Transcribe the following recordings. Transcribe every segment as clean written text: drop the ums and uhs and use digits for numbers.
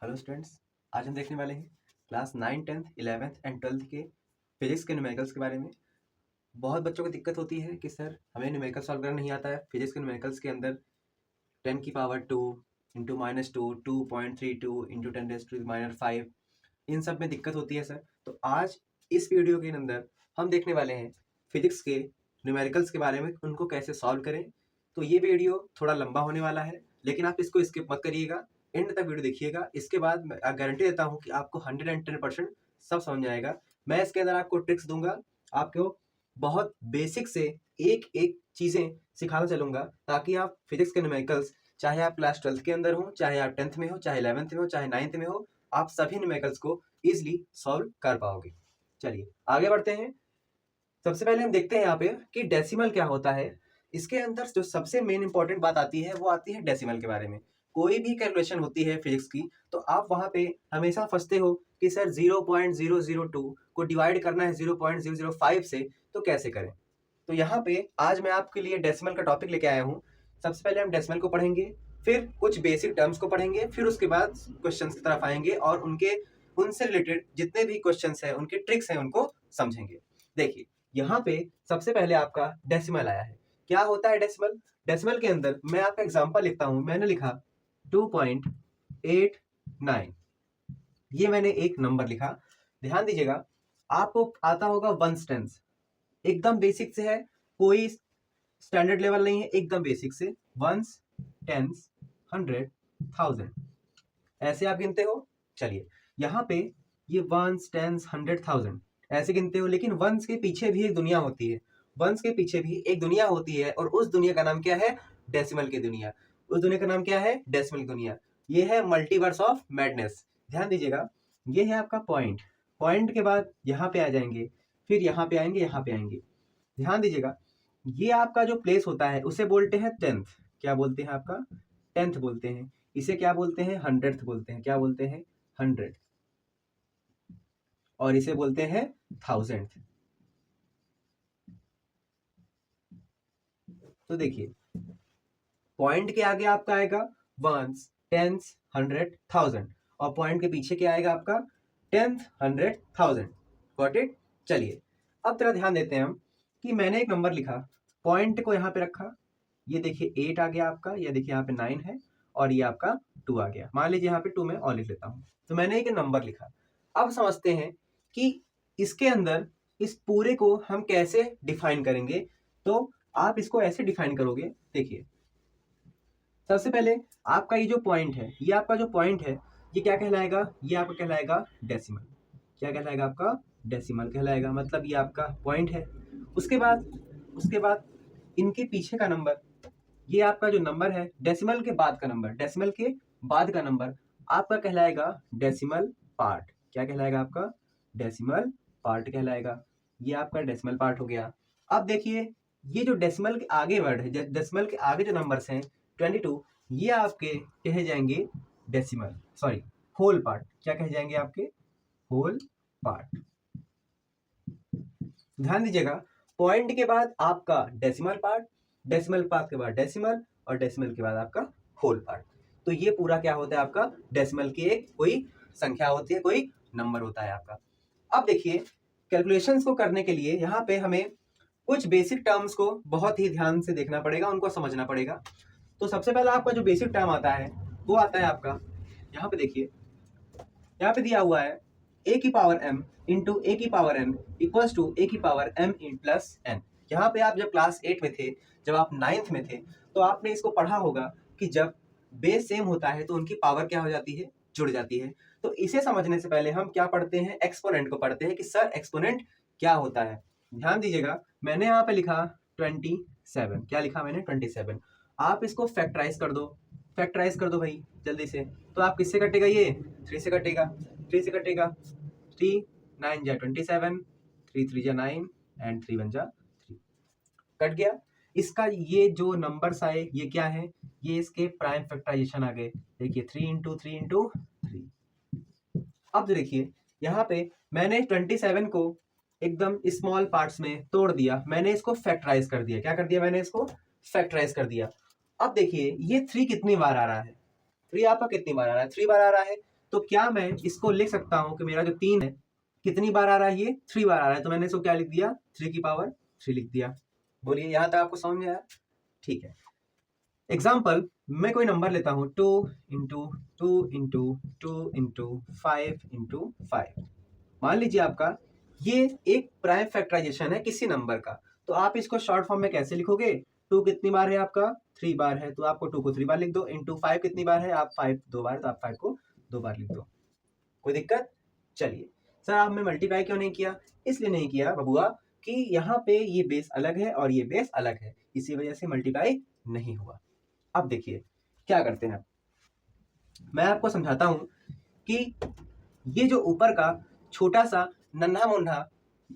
Hello students, आज हम देखने वाले हैं class 9, 10th, 11th and 12th के फिजिक्स के न्यूमेरिकल्स के बारे में। बहुत बच्चों को दिक्कत होती है कि सर हमें न्यूमेरिकल सॉल्व करना नहीं आता है। फिजिक्स के न्यूमेरिकल्स के अंदर 10 की पावर 2 इंटू -2 2.32 इंटू 10⁻⁵ इन सब में दिक्कत होती है सर। तो आज इस वीडियो के अंदर हम देखने वाले हैं फिजिक्स के न्यूमेरिकल्स के बारे में, उनको कैसे सॉल्व करें। तो ये वीडियो थोड़ा लंबा होने वाला है, लेकिन आप इसको स्किप मत करिएगा, एंड तक वीडियो देखिएगा। इसके बाद मैं गारंटी देता हूँ कि आपको 110% सब समझ में आएगा। मैं इसके अंदर आपको ट्रिक्स दूंगा, आपको बहुत बेसिक से एक एक चीज़ें सिखाना चलूँगा, ताकि आप फिजिक्स के न्यूमेरिकल्स, चाहे आप क्लास 12th के अंदर हो, चाहे आप 10th में हो, चाहे 11th में हो, चाहे 9th में हो, आप सभी न्यूमेरिकल्स को ईजिली सॉल्व कर पाओगे। चलिए आगे बढ़ते हैं। सबसे पहले हम देखते हैं यहाँ पे कि डेसिमल क्या होता है। इसके अंदर जो सबसे मेन इंपॉर्टेंट बात आती है वो आती है डेसिमल के बारे में। कोई भी कैलकुलेशन होती है फिजिक्स की, तो आप वहाँ पे हमेशा फंसते हो कि सर 0.002 को डिवाइड करना है 0.005 से, तो कैसे करें। तो यहाँ पे आज मैं आपके लिए डेसिमल का टॉपिक लेके आया हूँ। सबसे पहले हम डेसिमल को पढ़ेंगे, फिर कुछ बेसिक टर्म्स को पढ़ेंगे, फिर उसके बाद क्वेश्चंस की तरफ आएंगे और उनसे रिलेटेड जितने भी क्वेश्चंस हैं, उनके ट्रिक्स हैं, उनको समझेंगे। देखिए यहाँ पे सबसे पहले आपका डेसिमल आया है। क्या होता है डेसिमल? डेसिमल के अंदर मैं आपका एग्जांपल लिखता हूं। मैंने लिखा 2.89, ये मैंने एक नंबर लिखा। ध्यान दीजिएगा, आपको आता होगा वंस टेंस, एकदम बेसिक से है, कोई स्टैंडर्ड लेवल नहीं है, एकदम बेसिक से। वंस, टेंस, 100, 1000 ऐसे आप गिनते हो। चलिए यहाँ पे ये वंस, टेंस, 100, 1000 ऐसे गिनते हो, लेकिन वंस के पीछे भी एक दुनिया होती है। वंस के पीछे भी एक दुनिया होती है, और उस दुनिया का नाम क्या है? डेसिमल की दुनिया। उस दुनिया का नाम क्या है? डेसिमल दुनिया। ये है मल्टीवर्स ऑफ मैडनेस। ध्यान दीजिएगा, ये है आपका पॉइंट। पॉइंट के बाद यहाँ पे आ जाएंगे, फिर यहाँ पे आएंगे, यहाँ पे आएंगे। ध्यान दीजिएगा, ये आपका जो प्लेस होता है उसे बोलते हैं 10th। क्या बोलते हैं? आपका 10th बोलते हैं। इसे क्या बोलते हैं? 100th बोलते हैं। क्या बोलते हैं? 100। और इसे बोलते हैं 1000th। तो देखिए, पॉइंट के आगे आपका आएगा वंस, टेंस, 100, 1000, और पॉइंट के पीछे क्या आएगा आपका? 10th, 100, 1000। Got it? चलिए अब तेरा ध्यान देते हैं हम कि मैंने एक नंबर लिखा, पॉइंट को यहाँ पे रखा। ये देखिए 8 आ गया आपका, ये देखिए यहाँ पे 9 है, और ये आपका 2 आ गया। मान लीजिए यहाँ पे 2 मैं और लिख लेता हूँ। तो मैंने एक नंबर लिखा। अब समझते हैं कि इसके अंदर इस पूरे को हम कैसे डिफाइन करेंगे। तो आप इसको ऐसे डिफाइन करोगे। देखिए सबसे पहले आपका ये जो पॉइंट है, ये आपका जो पॉइंट है, ये क्या कहलाएगा? ये आपका कहलाएगा डेसिमल। क्या कहलाएगा? आपका डेसिमल कहलाएगा। मतलब ये आपका पॉइंट है। उसके बाद इनके पीछे का नंबर, ये आपका जो नंबर है डेसिमल के बाद का नंबर, डेसिमल के बाद का नंबर आपका कहलाएगा डेसिमल पार्ट। क्या कहलाएगा? आपका डेसिमल पार्ट कहलाएगा। ये आपका डेसिमल पार्ट हो गया। अब देखिए, ये जो डेसिमल के आगे वर्ड है, डेसिमल के आगे जो नंबर्स हैं 22, ये आपके कहे जाएंगे डेसिमल, सॉरी, होल पार्ट। क्या कहे जाएंगे? आपके होल पार्ट। ध्यान दीजिएगा, पॉइंट के बाद आपका डेसिमल पार्ट, डेसिमल पार्ट के बाद डेसिमल, और डेसिमल के बाद आपका होल पार्ट। तो ये पूरा क्या होता है? आपका डेसिमल की एक कोई संख्या होती है, कोई नंबर होता है आपका। अब देखिए, कैलकुलेशंस को करने के लिए यहाँ पे हमें कुछ बेसिक टर्म्स को बहुत ही ध्यान से देखना पड़ेगा, उनको समझना पड़ेगा। तो सबसे पहला आपका जो बेसिक टर्म आता है वो आता है आपका, यहाँ पे देखिए, यहाँ पे दिया हुआ है a की पावर m इंटू a की power n equals to a की पावर m इन प्लस n। यहाँ पे आप जब क्लास 8 में थे, जब आप 9th में थे, तो आपने इसको पढ़ा होगा कि जब बेस सेम होता है तो उनकी पावर क्या हो जाती है? जुड़ जाती है। तो इसे समझने से पहले हम क्या पढ़ते हैं? एक्सपोनेंट को पढ़ते हैं कि सर एक्सपोनेंट क्या होता है। ध्यान दीजिएगा, मैंने यहाँ पे लिखा 27। क्या लिखा मैंने? 27। आप इसको फैक्टराइज कर दो, फैक्टराइज कर दो भाई जल्दी से। तो आप किससे कटेगा? ये 3 से कटेगा, 3 से कटेगा। 3 9 जा 27, 3 3 जा 9, एंड 3 1 जा 3, कट गया। इसका ये जो नंबर्स आए ये क्या है? ये इसके प्राइम फैक्टराइजेशन आ गए। देखिए 3 इंटू 3 इंटू 3। अब देखिए यहाँ पे मैंने 27 को एकदम स्मॉल पार्ट्स में तोड़ दिया, मैंने इसको फैक्टराइज कर दिया। क्या कर दिया? मैंने इसको फैक्टराइज कर दिया। अब देखिए ये 3 कितनी बार आ रहा है? 3 आपका कितनी बार आ रहा है? 3 बार आ रहा है। तो क्या मैं इसको लिख सकता हूँ कि मेरा जो 3 है कितनी बार आ रहा है, ये 3 बार आ रहा है, तो मैंने इसको क्या लिख दिया, 3 की पावर 3 लिख दिया। बोलिए यहाँ तक आपको समझ में आया? ठीक है। एग्जाम्पल, मैं कोई नंबर लेता हूँ 2 इंटू 2 इंटू 2 इंटू 5 इंटू 5। मान लीजिए आपका ये एक प्राइम फैक्टराइजेशन है किसी नंबर का, तो आप इसको शॉर्ट फॉर्म में कैसे लिखोगे? 2 कितनी बार है आपका, 3 बार है, तो आपको 2 को 3 बार लिख दो, इंटू 5 कितनी बार है, आप 5 2 बार, तो आप 5 को 2 बार लिख दो। कोई दिक्कत? चलिए सर आपने मल्टीप्लाई क्यों नहीं किया? इसलिए नहीं किया बबुआ कि यहाँ पे ये बेस अलग है और ये बेस अलग है, इसी वजह से मल्टीप्लाई नहीं हुआ। अब देखिए क्या करते हैं, मैं आपको समझाता हूं कि ये जो ऊपर का छोटा सा नन्हा मुन्ना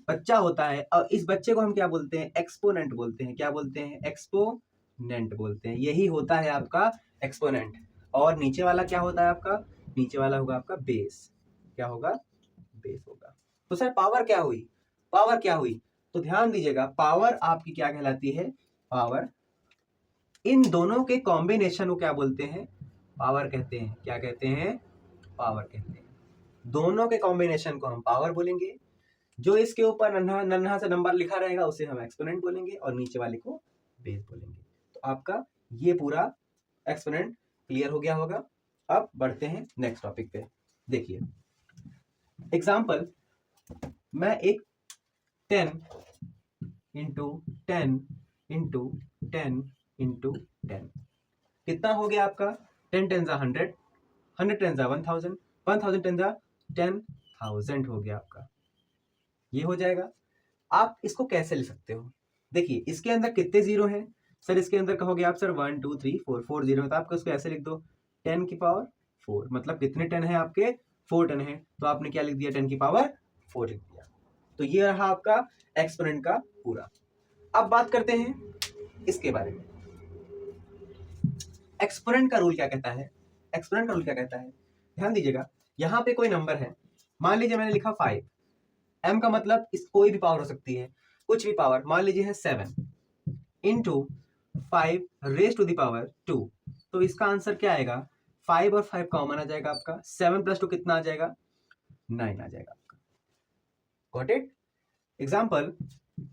बच्चा होता है, और इस बच्चे को हम क्या बोलते हैं, एक्सपोनेंट बोलते हैं। क्या बोलते हैं? एक्सपोनेंट बोलते हैं। यही होता है आपका एक्सपोनेंट। और नीचे वाला क्या होता है आपका? नीचे वाला होगा आपका बेस। क्या होगा? बेस होगा। तो सर पावर क्या हुई? पावर क्या हुई? तो ध्यान दीजिएगा, पावर आपकी क्या कहलाती है? पावर इन दोनों के कॉम्बिनेशन को क्या बोलते हैं? पावर कहते हैं। क्या कहते हैं? पावर कहते हैं। दोनों के कॉम्बिनेशन को हम पावर बोलेंगे, जो इसके ऊपर नन्हा नन्हा सा नंबर लिखा रहेगा उसे हम एक्सपोनेंट बोलेंगे, और नीचे वाले को बेस बोलेंगे। तो आपका ये पूरा एक्सपोनेंट क्लियर हो गया होगा। अब बढ़ते हैं नेक्स्ट टॉपिक पे। देखिए एग्जाम्पल, मैं एक 10 इंटू 10 इंटू 10 इंटू 10, कितना हो गया आपका? 10 10 100, 100 10 1000, 1000 10 10,000 हो गया आपका। ये हो जाएगा। आप इसको कैसे लिख सकते हो? देखिए इसके अंदर कितने जीरो हैं सर? इसके अंदर कहोगे आप सर 1 2 3 4 4 जीरो, तो आपको इसको ऐसे लिख दो 10 की पावर 4। मतलब कितने 10 है आपके? 4 10 है, तो आपने क्या लिख दिया? 10 की पावर 4 लिख दिया। तो ये रहा आपका एक्सपोनेंट का पूरा। अब बात करते हैं इसके बारे में, एक्सपोनेंट का रूल क्या कहता है? एक्सपोनेंट का रूल क्या कहता है? ध्यान दीजिएगा, यहाँ पे कोई नंबर है, मान लीजिए मैंने लिखा 5, m का मतलब इस कोई भी पावर हो सकती है, कुछ भी पावर, मान लीजिए है 7 into 5 raise to the power 2, तो इसका आंसर क्या आएगा? 5 और 5 कॉमन आ जाएगा आपका, 7 प्लस 2 कितना आ जाएगा? 9 आ जाएगा आपका। Got it? Example,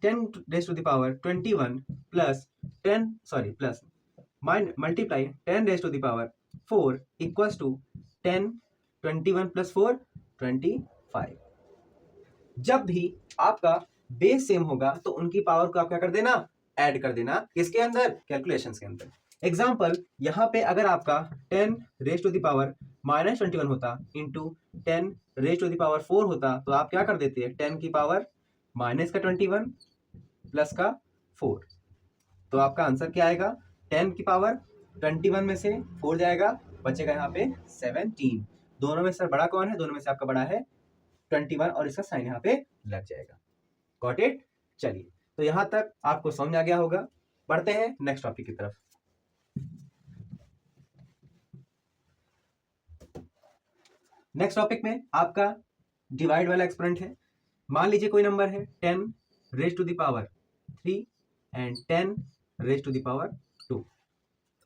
10 raise to the power 21 plus 10 sorry plus multiply 10 raise to the power 4 equals to 10 21 plus 4 25। जब भी आपका बेस सेम होगा तो उनकी पावर को आप क्या कर देना? ऐड कर देना। किसके अंदर? कैलकुलेशंस के अंदर। एग्जाम्पल, यहाँ पे अगर आपका 10 रेज टू द पावर -21 होता into 10 raise to the power 4 होता, तो आप क्या कर देते हैं? 10 की पावर माइनस का 21 प्लस का 4, तो आपका आंसर क्या आएगा? 10 की पावर 21 में से 4 जाएगा, बचेगा यहाँ पे 17। दोनों में से बड़ा कौन है? दोनों में से आपका बड़ा है 21, और इसका साइन यहाँ पे लग जाएगा। Got it? चलिए, तो यहां तक आपको समझ आ गया होगा। बढ़ते हैं नेक्स्ट टॉपिक की तरफ। नेक्स्ट टॉपिक में आपका डिवाइड वाला एक्सपोनेंट है। मान लीजिए कोई नंबर है 10 raise to the power 3 and 10 raise to the power 2।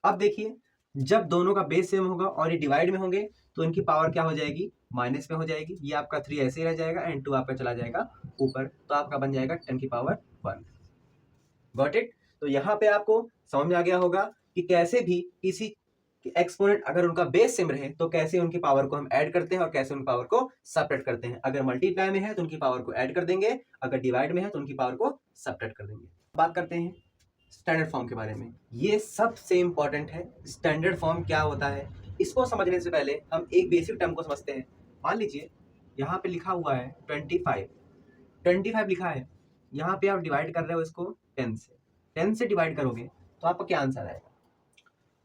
अब देखिए, जब दोनों का बेस सेम होगा और ये डिवाइड में होंगे तो इनकी पावर क्या हो जाएगी? माइनस में हो जाएगी। ये आपका 3 ऐसे ही रह जाएगा एंड 2 आपका चला जाएगा ऊपर, तो आपका बन जाएगा 10 की पावर 1। Got it? तो यहाँ पे आपको समझ में आ गया होगा कि कैसे भी किसी एक्सपोनेंट अगर उनका बेस सेम रहे तो कैसे उनकी पावर को हम ऐड करते हैं और कैसे उनकी पावर को सब्ट्रैक्ट करते हैं। अगर मल्टीप्लाई में है तो उनकी पावर को ऐड कर देंगे, अगर डिवाइड में है तो उनकी पावर को सब्ट्रैक्ट कर देंगे। बात करते हैं स्टैंडर्ड फॉर्म के बारे में। ये सबसे इंपॉर्टेंट है। स्टैंडर्ड फॉर्म क्या होता है, इसको समझने से पहले हम एक बेसिक टर्म को समझते हैं। मान लीजिए यहाँ पे लिखा हुआ है 25 लिखा है, यहाँ पे आप डिवाइड कर रहे हो इसको 10 से, 10 से डिवाइड करोगे तो आपका क्या आंसर आएगा?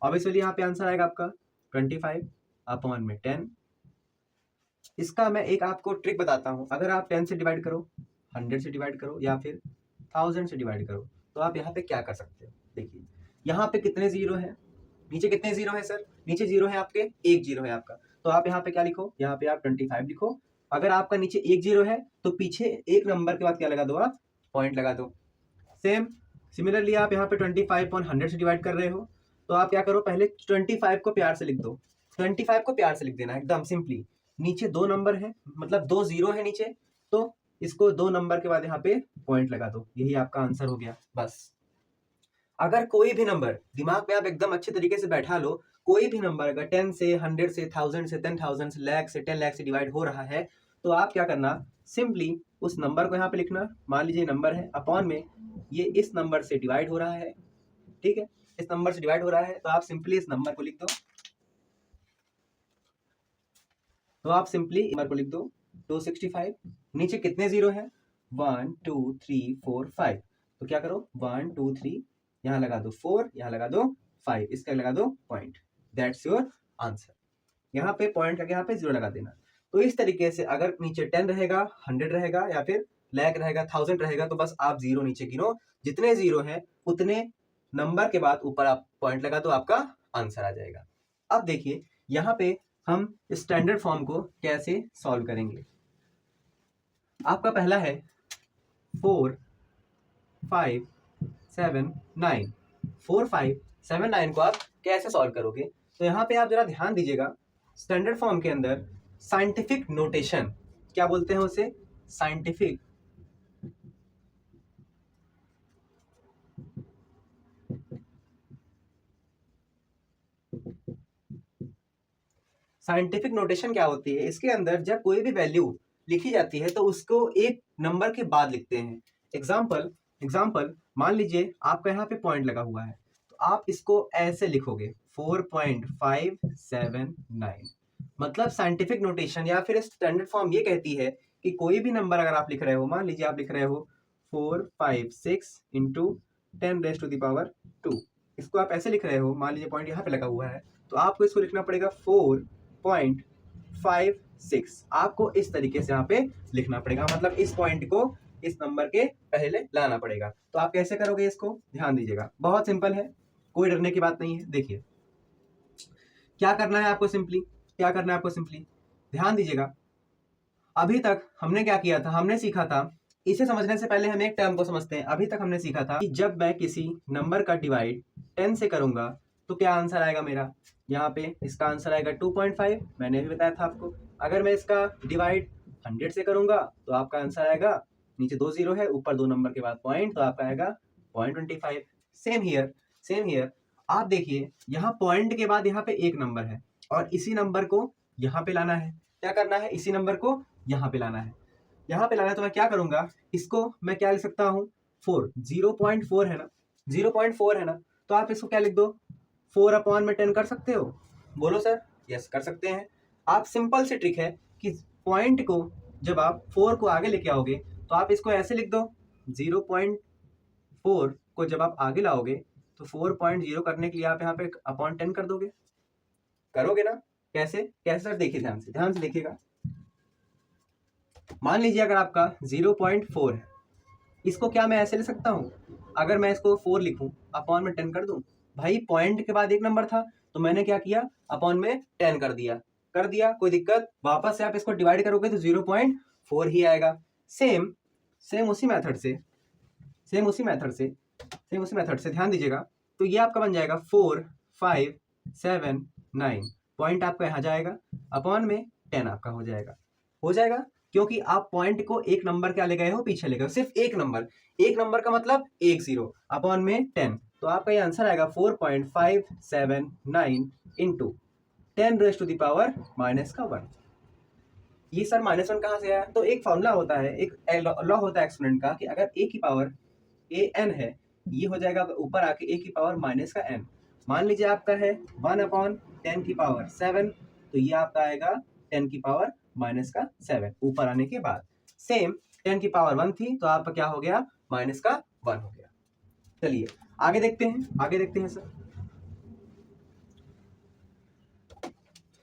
ऑब्वियसली यहाँ पे आंसर आएगा आपका 25 अपॉन में 10। इसका मैं एक आपको ट्रिक बताता हूँ। अगर आप 10 से डिवाइड करो, 100 से डिवाइड करो, या फिर 1000 से डिवाइड करो, तो आप यहाँ पे क्या कर सकते हो? देखिए यहाँ पे कितने जीरो है, नीचे कितने जीरो है सर? नीचे जीरो है आपके, एक जीरो है आपका, तो आप यहाँ पे क्या लिखो? यहाँ पे आप 25 लिखो। अगर आपका नीचे एक जीरो है तो पीछे एक नंबर के बाद क्या लगा दो? आप पॉइंट लगा दो। सेम सिमिलरली आप यहाँ पे 25 अपॉन 100 से डिवाइड कर रहे हो, तो आप क्या करो? पहले 25 को प्यार से लिख दो, 25 को प्यार से लिख देना एकदम सिंपली। नीचे 2 नंबर है, मतलब 2 0 है नीचे, तो इसको 2 नंबर के बाद यहाँ पे पॉइंट लगा दो, यही आपका आंसर हो गया बस। अगर कोई भी नंबर दिमाग में आप एकदम अच्छे तरीके से बैठा लो, कोई भी नंबर अगर 10 से 100 से 1000 से 10,000 से लाख से 10 लाख से डिवाइड हो रहा है, तो आप क्या करना, सिंपली उस नंबर को यहाँ पे लिखना। मान लीजिए नंबर है, अपॉन में ये इस नंबर से डिवाइड हो रहा है, ठीक है, इस नंबर से डिवाइड हो रहा है, तो आप सिंपली इस नंबर को लिख दो, तो आप सिंपली नंबर को लिख दो 265। नीचे कितने जीरो है, 1 2 3 4 5, तो क्या करो 1 2 3 यहाँ लगा दो 4, यहाँ लगा दो 5, इसका लगा दो पॉइंट, दैट्स योर आंसर। यहाँ पे पॉइंट करके यहाँ पे जीरो लगा देना। तो इस तरीके से अगर नीचे 10 रहेगा, 100 रहेगा या फिर लाख रहेगा, 1000 रहेगा, तो बस आप जीरो नीचे गिनो, जितने जीरो है उतने नंबर के बाद ऊपर आप पॉइंट लगा दो, आपका आंसर आ जाएगा। अब देखिए यहाँ पे हम स्टैंडर्ड फॉर्म को कैसे सॉल्व करेंगे। आपका पहला है 4 5 7 9। 4 5 7 9 को आप कैसे सॉल्व करोगे, तो यहाँ पे आप जरा ध्यान दीजिएगा, स्टैंडर्ड फॉर्म के अंदर साइंटिफिक नोटेशन, क्या बोलते हैं उसे, साइंटिफिक साइंटिफिक नोटेशन क्या होती है, इसके अंदर जब कोई भी वैल्यू लिखी जाती है तो उसको एक नंबर के बाद लिखते हैं। एग्जाम्पल मान लीजिए आपका यहाँ पे पॉइंट लगा हुआ है, तो आप इसको ऐसे लिखोगे 4.579। मतलब साइंटिफिक नोटेशन या फिर स्टैंडर्ड फॉर्म ये कहती है कि कोई भी नंबर अगर आप लिख रहे हो, मान लीजिए आप लिख रहे हो 456 इंटू 10⁻², इसको आप ऐसे लिख रहे हो, मान लीजिए पॉइंट यहाँ पे लगा हुआ है, तो आपको इसको लिखना पड़ेगा 4.56, आपको इस तरीके से यहाँ पे लिखना पड़ेगा, मतलब इस पॉइंट को इस नंबर के पहले लाना पड़ेगा। तो आप कैसे करोगे इसको, ध्यान दीजिएगा, बहुत सिंपल है, कोई डरने की बात नहीं है। देखिए क्या करना है आपको, सिंपली ध्यान दीजिएगा। अभी तक हमने क्या किया था, हमने सीखा था, इसे समझने से पहले हम एक टर्म को समझते हैं। अभी तक हमने सीखा था कि जब मैं किसी नंबर का डिवाइड 10 से करूंगा तो क्या आंसर आएगा मेरा, यहाँ पे इसका आंसर आएगा 2.5, मैंने भी बताया था आपको। अगर मैं इसका डिवाइड 100 से करूंगा तो आपका आंसर आएगा, नीचे 2 जीरो है, ऊपर 2 नंबर के बाद पॉइंट, तो आपका आएगा 0.25। सेम हियर आप देखिए यहाँ पॉइंट के बाद यहाँ पे एक नंबर है और इसी नंबर को यहाँ पे लाना है। क्या करना है, इसी नंबर को यहाँ पे लाना है, तो मैं क्या करूंगा, इसको मैं क्या लिख सकता हूँ, 0.4 है ना, 0.4 है ना, तो आप इसको क्या लिख दो, 4/10 कर सकते हो, बोलो सर, यस कर सकते हैं। आप सिंपल सी ट्रिक है कि पॉइंट को जब आप 4 को आगे लेके आओगे तो आप इसको ऐसे लिख दो, 0.4 को जब आप आगे लाओगे तो 4.0 करने के लिए आप यहाँ पे 10 कर दोगे, करोगे ना, कैसे सर, देखिए ध्यान से देखिएगा। मान लीजिए अगर आपका 0.4 है, इसको क्या मैं ऐसे ले सकता हूँ, अगर मैं इसको 4 लिखूं, अपॉन में 10 कर दूं, भाई पॉइंट के बाद एक नंबर था तो मैंने क्या किया, अपॉन में 10 कर दिया, कोई दिक्कत, वापस से आप इसको डिवाइड करोगे तो 0.4 ही आएगा। सेम उसी मेथड से ध्यान दीजिएगा, तो ये आपका बन जाएगा 4 5 7 9, पॉइंट आपका यहाँ जाएगा, अपॉन में 10 आपका हो जाएगा, क्योंकि आप पॉइंट को एक नंबर क्या ले गए हो, पीछे ले गए हो, सिर्फ एक नंबर का मतलब 1 0, अपॉन में 10, तो आपका ये आंसर आएगा 4.579 इंटू 10⁻⁻1। ये सर -1 कहाँ से आया, तो एक फॉर्मूला होता है, एक लॉ होता है एक्सपोनेंट का, कि अगर a की पावर an है, ये हो जाएगा ऊपर आके a की पावर -n। मान लीजिए आपका है 1/10 की पावर 7, तो ये आपका आएगा 10 की पावर -7 ऊपर आने के बाद। सेम 10 की पावर 1 थी तो आपका क्या हो गया, -1 हो गया। चलिए आगे देखते हैं सर।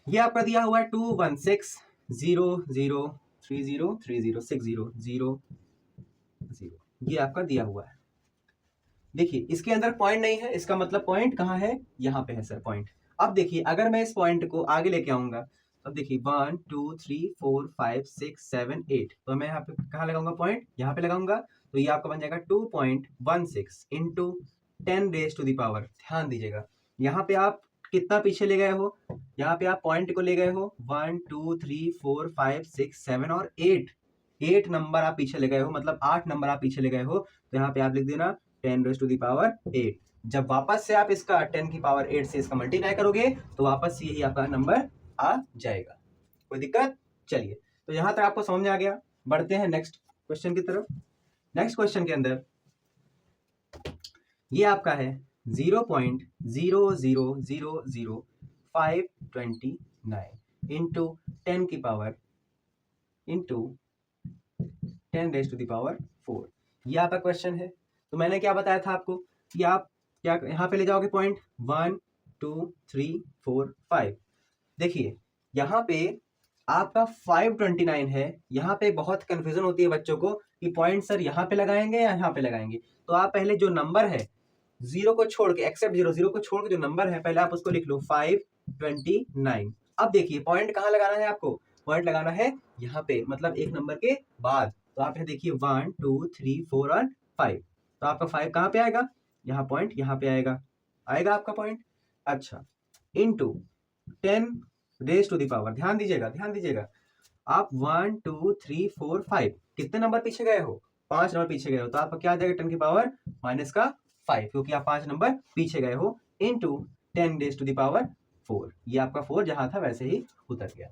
ये आपका दिया हुआ है 2160030306000, ये आपका दिया हुआ है। देखिए इसके अंदर पॉइंट नहीं है, इसका मतलब पॉइंट कहाँ है, यहाँ पे है सर पॉइंट। अब देखिए अगर मैं इस पॉइंट को आगे लेके आऊंगा, अब देखिए 1 2 3 4 5 6 7 8, तो मैं यहाँ पे कहाँ लगाऊंगा पॉइंट, यहाँ पे लगाऊंगा, तो ये आपका बन जाएगा 2.16 इंटू 10⁻। ध्यान दीजिएगा यहाँ पे आप कितना पीछे ले गए हो, यहाँ पे आप पॉइंट को ले गए हो 1 2 3 4 5 6 7 और 8 नंबर आप पीछे ले गए हो, मतलब 8 नंबर आप पीछे ले गए हो। तो यहाँ पे आप लिख देना 10⁻8। जब वापस से आप इसका 10⁻8 से इसका मल्टीप्लाई करोगे तो वापस यही आपका नंबर आ जाएगा। कोई दिक्कत? चलिए, तो यहाँ तक आपको समझ में आ गया। बढ़ते हैं नेक्स्ट क्वेश्चन की तरफ। नेक्स्ट क्वेश्चन के अंदर ये आपका है 0.0000529 इंटू 10⁻4। ये आपका क्वेश्चन है। तो मैंने क्या बताया था आपको कि आप क्या यहाँ पे ले जाओगे पॉइंट 1 2 3 4 5। देखिए यहाँ पे आपका 529 है। यहाँ पे बहुत कंफ्यूजन होती है बच्चों को कि पॉइंट सर यहाँ पे लगाएंगे या यहाँ पे लगाएंगे। तो आप पहले जो नंबर है जीरो को छोड़ के, एक्सेप्ट जीरो को छोड़ के जो नंबर है पहले आप उसको लिख लो 529। अब देखिए पॉइंट कहाँ लगाना है आपको, पॉइंट लगाना है यहाँ पे, मतलब एक नंबर के बाद। तो आप यहाँ देखिए 1 2 3 4 और 5। तो आपका 5 कहाँ पे आएगा, यहाँ पॉइंट यहाँ पे आएगा आपका पॉइंट। अच्छा, इंटू 10⁻, ध्यान दीजिएगा आप 1 2 3 4 5 कितने नंबर पीछे गए हो, 5 नंबर पीछे गए हो। तो आपका क्या आ जाएगा 10⁻⁻5, क्योंकि आप 5 नंबर पीछे गए हो, इंटू 10⁻4। ये आपका 4 जहां था वैसे ही उतर गया।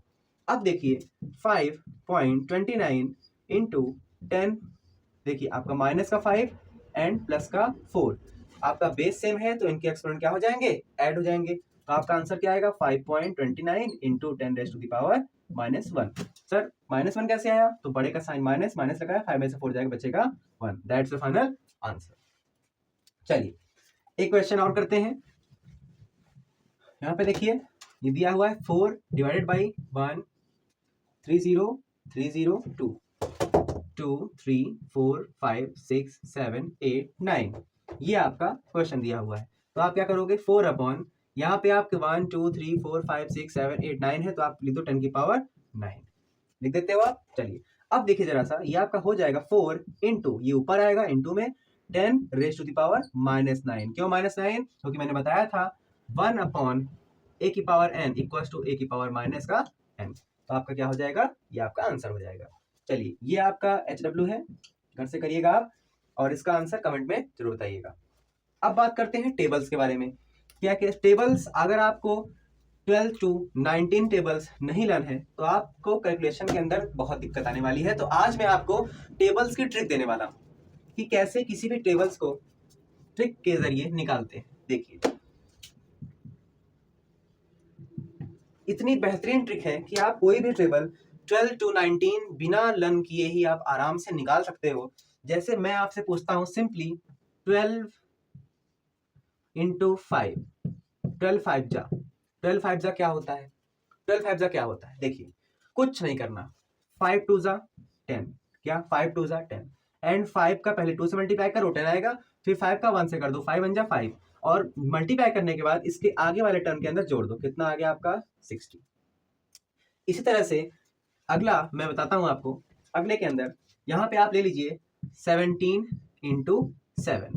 अब देखिए 5.29 इंटू 10, देखिए आपका माइनस का 5 एंड प्लस का 4, आपका बेस सेम है तो इनके एक्सपोनेंट क्या हो जाएंगे, ऐड हो जाएंगे। तो आपका आंसर क्या आएगा 5.29 इंटू 10⁻⁻1। सर -1 कैसे आया, तो बड़े का साइन माइनस लगाया, 5 में से 4 जाएगा, बचेगा 1। That's the final answer. चलिए एक क्वेश्चन और करते हैं। यहाँ पे देखिए ये दिया हुआ है 4 डिवाइडेड बाई 1 30302 2 3 4 5 6 7 8 9। ये आपका क्वेश्चन दिया हुआ है। तो आप क्या करोगे 4 अपॉन, यहाँ पे आपके 1 2 3 4 5 6 7 8 9 है, तो आप लिख दो 10⁻9 लिख देते हो आप। चलिए अब देखिए जरा सा, ये आपका हो जाएगा 4 इंटू, ये ऊपर आएगा इंटू में 10⁻⁻9। क्यों -9, क्योंकि मैंने बताया था 1 upon a⁻n equals to a⁻n। तो आपका क्या हो जाएगा, ये आपका आंसर हो जाएगा। चलिए ये आपका HW है, घर से करिएगा आप, और इसका आंसर कमेंट में जरूर बताइएगा। अब बात करते हैं टेबल्स के बारे में। क्या टेबल्स, अगर आपको 12 to 19 टेबल्स नहीं लर्न है तो आपको कैलकुलेशन के अंदर बहुत दिक्कत आने वाली है। तो आज मैं आपको टेबल्स की ट्रिक देने वाला हूँ कि कैसे किसी भी टेबल्स को ट्रिक के जरिए निकालते हैं। देखिए इतनी बेहतरीन ट्रिक है कि आप कोई भी टेबल 12 to 19 बिना लर्न किए ही आप आराम से निकाल सकते हो। जैसे मैं आपसे पूछता हूं सिंपली 12 इंटू 5, 12 5 जा क्या होता है, 12 5 जा क्या होता है, देखिए कुछ नहीं करना, 5 2 जा 10, क्या 5 2 जा 10, एंड 5 का पहले 2 से मल्टीप्लाई करो 10 आएगा, फिर 5 का 1 से कर दो, 5 1 जा 5, और मल्टीप्लाई करने के बाद इसके आगे वाले टर्म के अंदर जोड़ दो, कितना आ गया आपका 60। इसी तरह से अगला मैं बताता हूं आपको, अगले के अंदर यहाँ पे आप ले लीजिए 17 इंटू 7,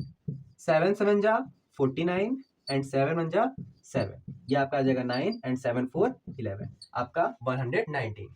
7 7 जा 49 एंड 7 1 जा 7, ये आपका आ जाएगा 9 एंड 7 4 11, आपका 119।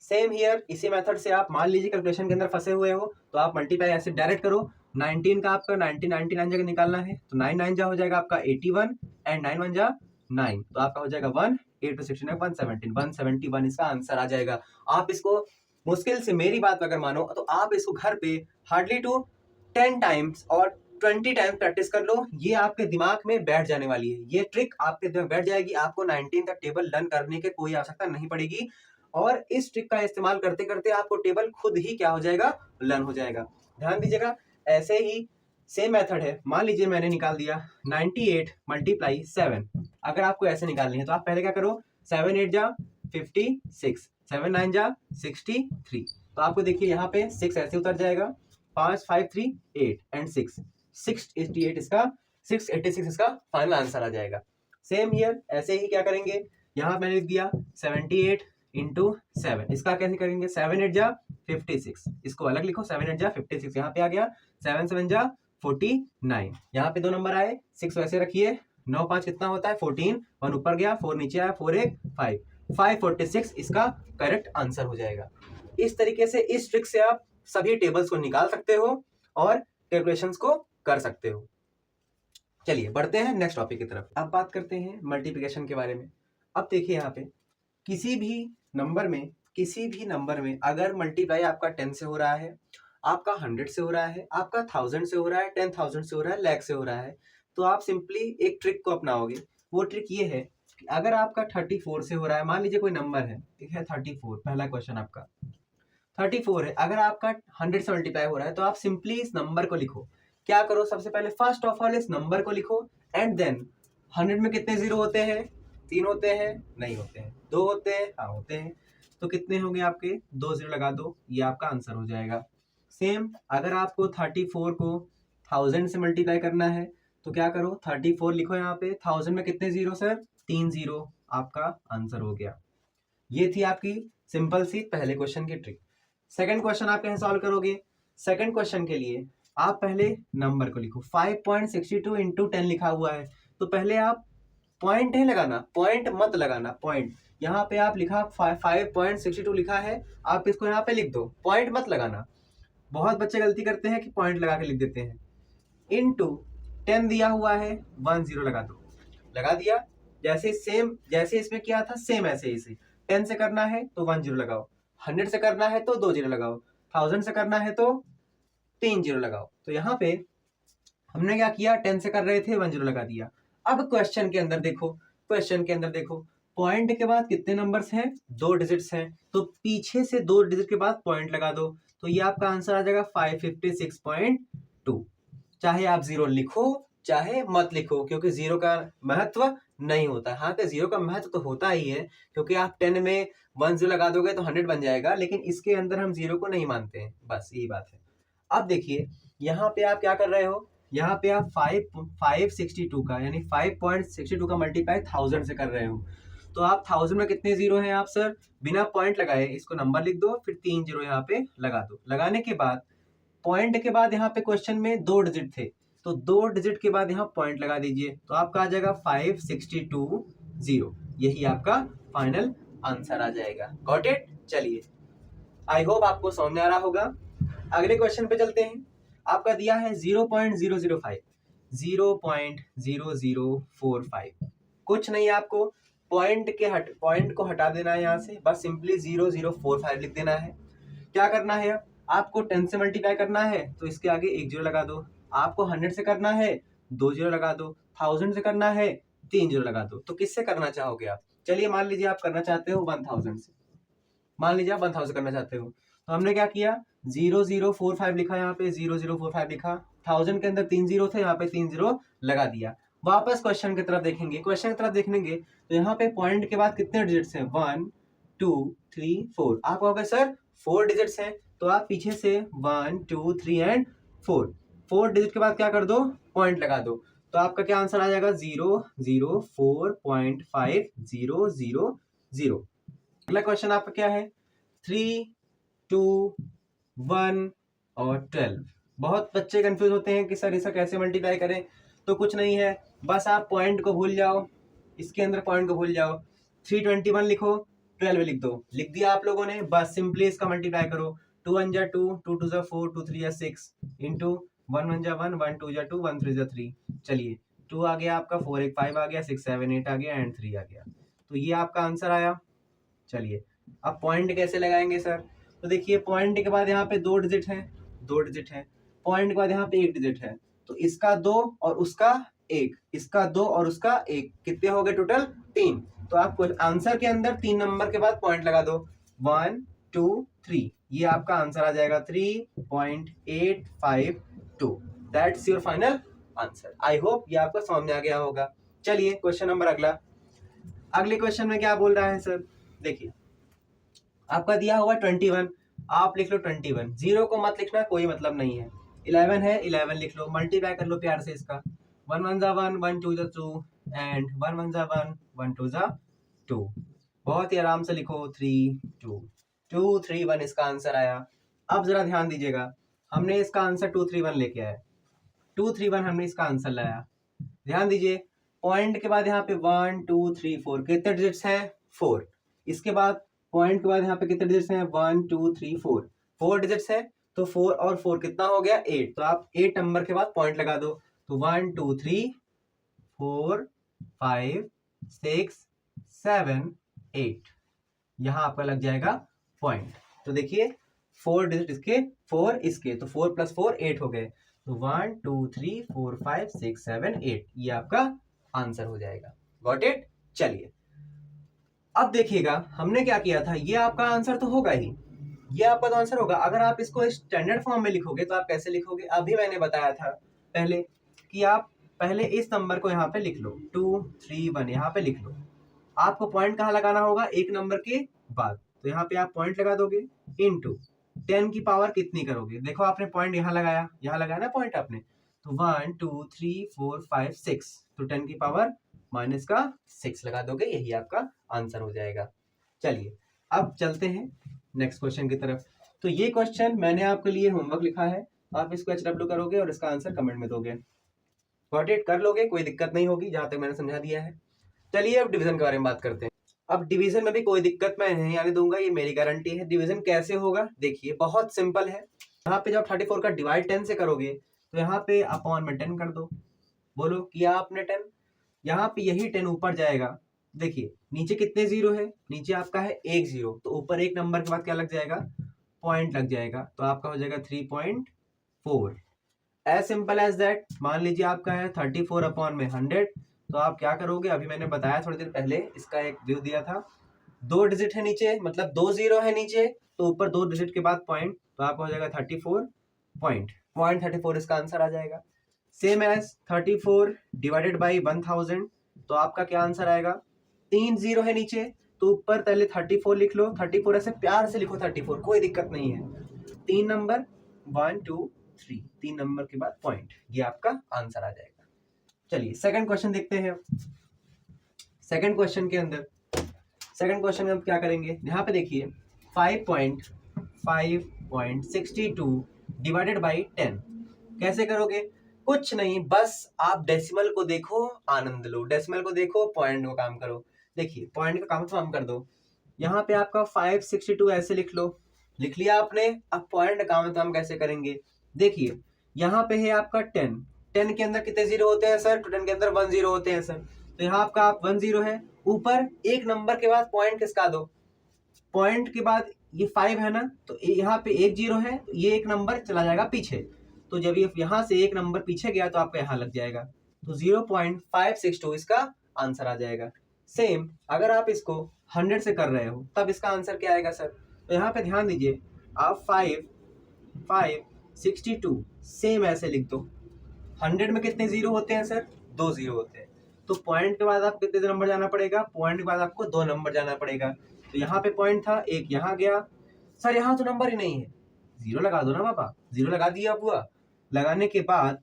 सेम हियर, इसी मेथड से आप मान लीजिए कैलकुलेशन के अंदर फंसे हुए हो तो आप मल्टीप्लाई ऐसे डायरेक्ट करो। 19 का आपका 99 जगह निकालना है तो 9 9 जा हो जाएगा आपका 81 एंड 9 1 जा 9, तो आपका हो जाएगा 1 8 to 16 171 इसका आंसर आ जाएगा। आप इसको मुश्किल से, मेरी बात अगर मानो तो आप इसको घर पे हार्डली टू 10 टाइम्स और 20 टाइम्स प्रैक्टिस कर लो, ये आपके दिमाग में बैठ जाने वाली है। ये ट्रिक आपके दिमाग में बैठ जाएगी, आपको 19 तक टेबल लर्न करने की कोई आवश्यकता नहीं पड़ेगी, और इस ट्रिक का इस्तेमाल करते करते आपको टेबल खुद ही क्या हो जाएगा, लर्न हो जाएगा। ध्यान दीजिएगा, ऐसे ही सेम मेथड है। मान लीजिए मैंने निकाल दिया 98 मल्टीप्लाई 7, अगर आपको ऐसे निकालनी है तो आप पहले क्या करो, 7 8 जा 56, 7 9 जा 63, तो आपको देखिए यहाँ पे 6 ऐसे उतर जाएगा, 5 5 3 8 एंड 688 इसका 686 इसका फाइनल आंसर आ जाएगा। सेम हियर, ऐसे ही क्या करेंगे, यहाँ मैंने लिख दिया 78 इंटू 7, इसका कैसे करेंगे, 7 8 जा 56, इसको अलग लिखो, 7 8 जा 56, यहाँ पे आ गया 7 7 जा 49, यहाँ पे 2 नंबर आए, 6 वैसे रखिए, 9 5 कितना होता है 14, 1 ऊपर गया 4 नीचे आया 4 1 5, 546 इसका करेक्ट आंसर हो जाएगा। इस तरीके से इस ट्रिक से आप सभी टेबल्स को निकाल सकते हो और कैलकुलेशंस को कर सकते हो। चलिए बढ़ते हैं नेक्स्ट टॉपिक की तरफ। अब बात करते हैं मल्टीप्लिकेशन के बारे में। अब देखिए यहाँ पे किसी भी नंबर में अगर मल्टीप्लाई आपका 10 से हो रहा है, आपका 100 से हो रहा है, आपका 1000 से हो रहा है, 10,000 से हो रहा है, लाख से हो रहा है, तो आप सिंपली एक ट्रिक को अपनाओगे। वो ट्रिक ये है कि अगर आपका 34 से हो रहा है, मान लीजिए कोई नंबर है, ठीक है 34, पहला क्वेश्चन आपका 34 है, अगर आपका 100 से मल्टीप्लाई हो रहा है तो आप सिंपली इस नंबर को लिखो। क्या करो, सबसे पहले फर्स्ट ऑफ ऑल इस नंबर को लिखो एंड देन 100 में कितने जीरो होते हैं, 3 होते हैं, नहीं होते हैं, 2 होते हैं, हाँ होते हैं, तो कितने होंगे आपके, 2 जीरो लगा दो, ये आपका आंसर हो जाएगा। सेम अगर आपको 34 को 1000 से मल्टीप्लाई करना है तो क्या करो, 34 लिखो यहाँ पे, 1000 में कितने जीरो सर, 3 जीरो, आपका आंसर हो गया। ये थी आपकी सिंपल सी पहले क्वेश्चन की ट्रिक। सेकंड क्वेश्चन आप कैसे सॉल्व करोगे, सेकंड क्वेश्चन के लिए आप पहले नंबर को लिखो, 5.62 इंटू 10 लिखा हुआ है, तो पहले आप पॉइंट नहीं लगाना, पॉइंट मत लगाना, पॉइंट यहाँ पे आप लिखा 5.62 लिखा है, आप इसको यहाँ पे लिख दो, पॉइंट मत लगाना। बहुत बच्चे गलती करते हैं कि पॉइंट लगा के लिख देते हैं। इनटू 10 दिया हुआ है, 1 जीरो लगा दो, लगा दिया। जैसे इसमें किया था सेम ऐसे इसे 10 से करना है तो 1 जीरो लगाओ, 100 से करना है तो 2 जीरो लगाओ, 1000 से करना है तो 3 जीरो लगाओ। तो यहाँ पे हमने क्या किया, 10 से कर रहे थे 1 जीरो लगा दिया। अब क्वेश्चन के अंदर देखो, पॉइंट के बाद कितने नंबर्स हैं, 2 डिजिट्स हैं, तो पीछे से 2 डिजिट के बाद पॉइंट लगा दो, तो ये आपका आंसर आ जाएगा 556.2। चाहे आप जीरो लिखो चाहे मत लिखो, क्योंकि जीरो का महत्व नहीं होता। हाँ तो जीरो का महत्व तो होता ही है, क्योंकि आप 10 में 1 जीरो लगा दोगे तो 100 बन जाएगा, लेकिन इसके अंदर हम जीरो को नहीं मानते हैं, बस यही बात है। अब देखिए यहाँ पे आप क्या कर रहे हो, यहाँ पे आप 562 का यानी 5.62 का मल्टीप्लाई 1000 से कर रहे हो, तो आप 1000 में कितने जीरो हैं आप सर, बिना पॉइंट लगाए इसको नंबर लिख दो, फिर 3 जीरो यहाँ पे लगा दो। लगाने के बाद पॉइंट के बाद यहाँ पे क्वेश्चन में 2 डिजिट थे, तो 2 डिजिट के बाद यहाँ पॉइंट लगा दीजिए, तो आपका आ जाएगा 562 जीरो, यही आपका फाइनल आंसर आ जाएगा। Got it. चलिए आई होप आपको समझ में आ रहा होगा। अगले क्वेश्चन पे चलते हैं। आपका दिया है 0.005, 0.0045, कुछ नहीं, आपको पॉइंट को हटा देना है यहाँ से, बस सिंपली 0045 लिख देना है। क्या करना है, आपको 10 से मल्टीप्लाई करना है तो इसके आगे 1 जीरो लगा दो, आपको 100 से करना है 2 जीरो लगा दो, 1000 से करना है 3 जीरो लगा दो। तो किससे करना चाहोगे आप, चलिए मान लीजिए आप करना चाहते हो 1000 से, मान लीजिए आप 1000 करना चाहते हो, तो हमने क्या किया 0045 लिखा, यहाँ पे 0045 लिखा, 1000 के अंदर 3 जीरो थे, यहाँ पे 3 जीरो लगा दिया। वापस क्वेश्चन की तरफ देखेंगे, तो यहाँ पे पॉइंट के बाद कितने डिजिट्स हैं, 1 2 3 4, आप कहोगे सर 4 डिजिट्स हैं, तो आप पीछे से 1 2 3 एंड 4 डिजिट के बाद क्या कर दो, पॉइंट लगा दो, तो आपका क्या आंसर आ जाएगा 004.5000। अगला क्वेश्चन आपका क्या है, 3 2 1 और 12। बहुत बच्चे कंफ्यूज होते हैं कि सर इसे कैसे मल्टीप्लाई करें, तो कुछ नहीं है, बस आप पॉइंट को भूल जाओ, इसके अंदर पॉइंट को भूल जाओ, 321 लिखो, 12 लिख दो, लिख दिया आप लोगों ने, बस सिंपली इसका मल्टीप्लाई करो, 2 1 जा 2, 2 2 जा 4, 2 3 जा 6 इंटू 1 1 जा 1, 1 2 जा 2, 1 3 जा 3। चलिए 2 आ गया आपका, 4 1 5 आ गया, 6 7 8 आ गया एंड 3 आ गया, तो ये आपका आंसर आया। चलिए अब पॉइंट कैसे लगाएंगे सर, तो देखिए पॉइंट के बाद यहाँ पे 2 डिजिट है, पॉइंट के बाद यहाँ पे 1 डिजिट है, तो इसका 2 और उसका 1, इसका 2 और उसका 1, कितने हो गए टोटल 3। तो आप आंसर के अंदर 3 नंबर के बाद पॉइंट लगा दो, 1 2 3, ये आपका आंसर आ जाएगा 3.852। That's your final answer. I hope ये आपको समझ में आ गया होगा। चलिए क्वेश्चन नंबर अगले क्वेश्चन में क्या बोल रहा है सर, देखिए आपका दिया हुआ 21, आप लिख लो 21, जीरो को मत लिखना, कोई मतलब नहीं है, 11 है 11 लिख लो, मल्टीप्लाई कर लो प्यार से इसका, 1 1 जा 1, 1 2 जा 2 एंड 1 1 जा 1, 1 2 जा 2, बहुत ही आराम से लिखो, 3 2 2 3 1 इसका आंसर आया। अब जरा ध्यान दीजिएगा, हमने इसका आंसर 2 3 1 लेके आया, 2 3 1 हमने इसका आंसर लाया, ध्यान दीजिए पॉइंट के बाद यहाँ पे 1 2 3 4 कितने डिजिट्स हैं 4। इसके बाद पॉइंट के बाद यहाँ पे कितने डिजिट्स हैं 1 2 3 4 4 डिजिट्स है। तो 4 और 4 कितना हो गया 8। तो आप 8 नंबर के बाद पॉइंट लगा दो। तो 1 2 3 4 5 6 7 8 यहाँ आपका लग जाएगा पॉइंट। तो देखिए 4 डिजिट इसके 4 इसके, तो 4 + 4 8 हो गए। तो 1 2 3 4 5 6 7 8 ये आपका आंसर हो जाएगा। Got it. चलिए अब देखिएगा हमने क्या किया था, ये आपका आंसर तो होगा ही, ये आपका तो आंसर होगा। अगर आप इसको स्टैंडर्ड फॉर्म में लिखोगे तो आप कैसे लिखोगे, अभी मैंने बताया था पहले कि आप पहले इस नंबर को यहाँ पे लिख लो 2 3 1 यहाँ पे लिख लो। आपको पॉइंट कहाँ लगाना होगा, एक नंबर के बाद। तो यहाँ पे आप पॉइंट लगा दोगे इनटू 10 की पावर कितनी करोगे। देखो आपने पॉइंट यहाँ लगाया ना पॉइंट आपने। तो 1 2 3 4 5 6 तो 10 की पावर -6 लगा दोगे, यही आपका आंसर हो जाएगा। चलिए अब चलते हैं नेक्स्ट क्वेश्चन की तरफ। तो ये क्वेश्चन मैंने आपके लिए होमवर्क लिखा है, आप इसको HW करोगे और इसका आंसर कमेंट में दोगे। गॉट इट, कर लोगे, कोई दिक्कत नहीं होगी जहां तक मैंने समझा दिया है। चलिए अब डिवीजन के बारे में बात करते हैं। अब डिवीजन में भी कोई दिक्कत मैं नहीं आने दूंगा, ये मेरी गारंटी है। डिवीजन कैसे होगा देखिए, बहुत सिंपल है। यहाँ पे जब 34 का डिवाइड 10 से करोगे तो यहाँ पे अपॉन में 10 कर दो। बोलो किया आपने 10, यहाँ पे यही 10 ऊपर जाएगा। देखिए नीचे कितने जीरो है, नीचे आपका है 1 0, तो ऊपर एक नंबर के बाद क्या लग जाएगा, पॉइंट लग जाएगा। तो आपका हो जाएगा 3.4। As simple as that. मान लीजिए आपका है 34 अपॉन में 100, तो आप क्या करोगे, अभी मैंने बताया थोड़ी देर पहले, इसका एक व्यू दिया था। 2 डिजिट है नीचे, मतलब 2 0 है नीचे, तो ऊपर 2 डिजिट के बाद पॉइंट, तो आपका हो जाएगा 34 पॉइंट 34 इसका आंसर आ जाएगा। सेम एज 34 डिवाइडेड बाई 1000, तो आपका क्या आंसर आएगा, 3 0 है नीचे, तो ऊपर पहले 34 लिख लो। 34 ऐसे प्यार से लिखो 34, कोई दिक्कत नहीं है। 3 नंबर 1 2 3, 3 नंबर के बाद पॉइंट, ये आपका आंसर आ जाएगा। चलिए सेकंड क्वेश्चन देखते हैं। सेकंड क्वेश्चन के अंदर सेकंड क्वेश्चन में हम क्या करेंगे, यहाँ पे देखिए 5.62 डिवाइडेड बाई 10 कैसे करोगे, कुछ नहीं, बस आप डेसिमल को देखो, आनंद लो, डेसिमल को देखो, पॉइंट को काम करो। देखिए पॉइंट का काम तो हम कर दो, यहाँ पे आपका 562 ऐसे लिख लो, लिख लिया आपने। अब पॉइंट का काम तो हम कैसे करेंगे, देखिए यहाँ पे है आपका 10, 10 के अंदर कितने जीरो होते हैं सर, तो 10 के अंदर 1 0 होते हैं सर। तो यहाँ आपका 1 0 है, ऊपर एक नंबर के बाद पॉइंट किसका दो, पॉइंट के बाद ये 5 है ना, तो यहाँ पे 1 0 है, तो ये एक नंबर चला जाएगा पीछे। तो जब ये यहाँ से एक नंबर पीछे गया तो आपका यहाँ लग जाएगा, तो 0.562 इसका आंसर आ जाएगा। सेम अगर आप इसको 100 से कर रहे हो तब इसका आंसर क्या आएगा सर, तो यहाँ पे ध्यान दीजिए, आप 5.62 सेम ऐसे लिख दो। 100 में कितने जीरो होते हैं सर, 2 जीरो होते हैं। तो पॉइंट के बाद आपको कितने नंबर जाना पड़ेगा, पॉइंट के बाद आपको 2 नंबर जाना पड़ेगा। तो यहाँ पे पॉइंट था, एक यहाँ गया, सर यहाँ तो नंबर ही नहीं है, जीरो लगा दो ना पापा, जीरो लगा दिया बुआ। लगाने के बाद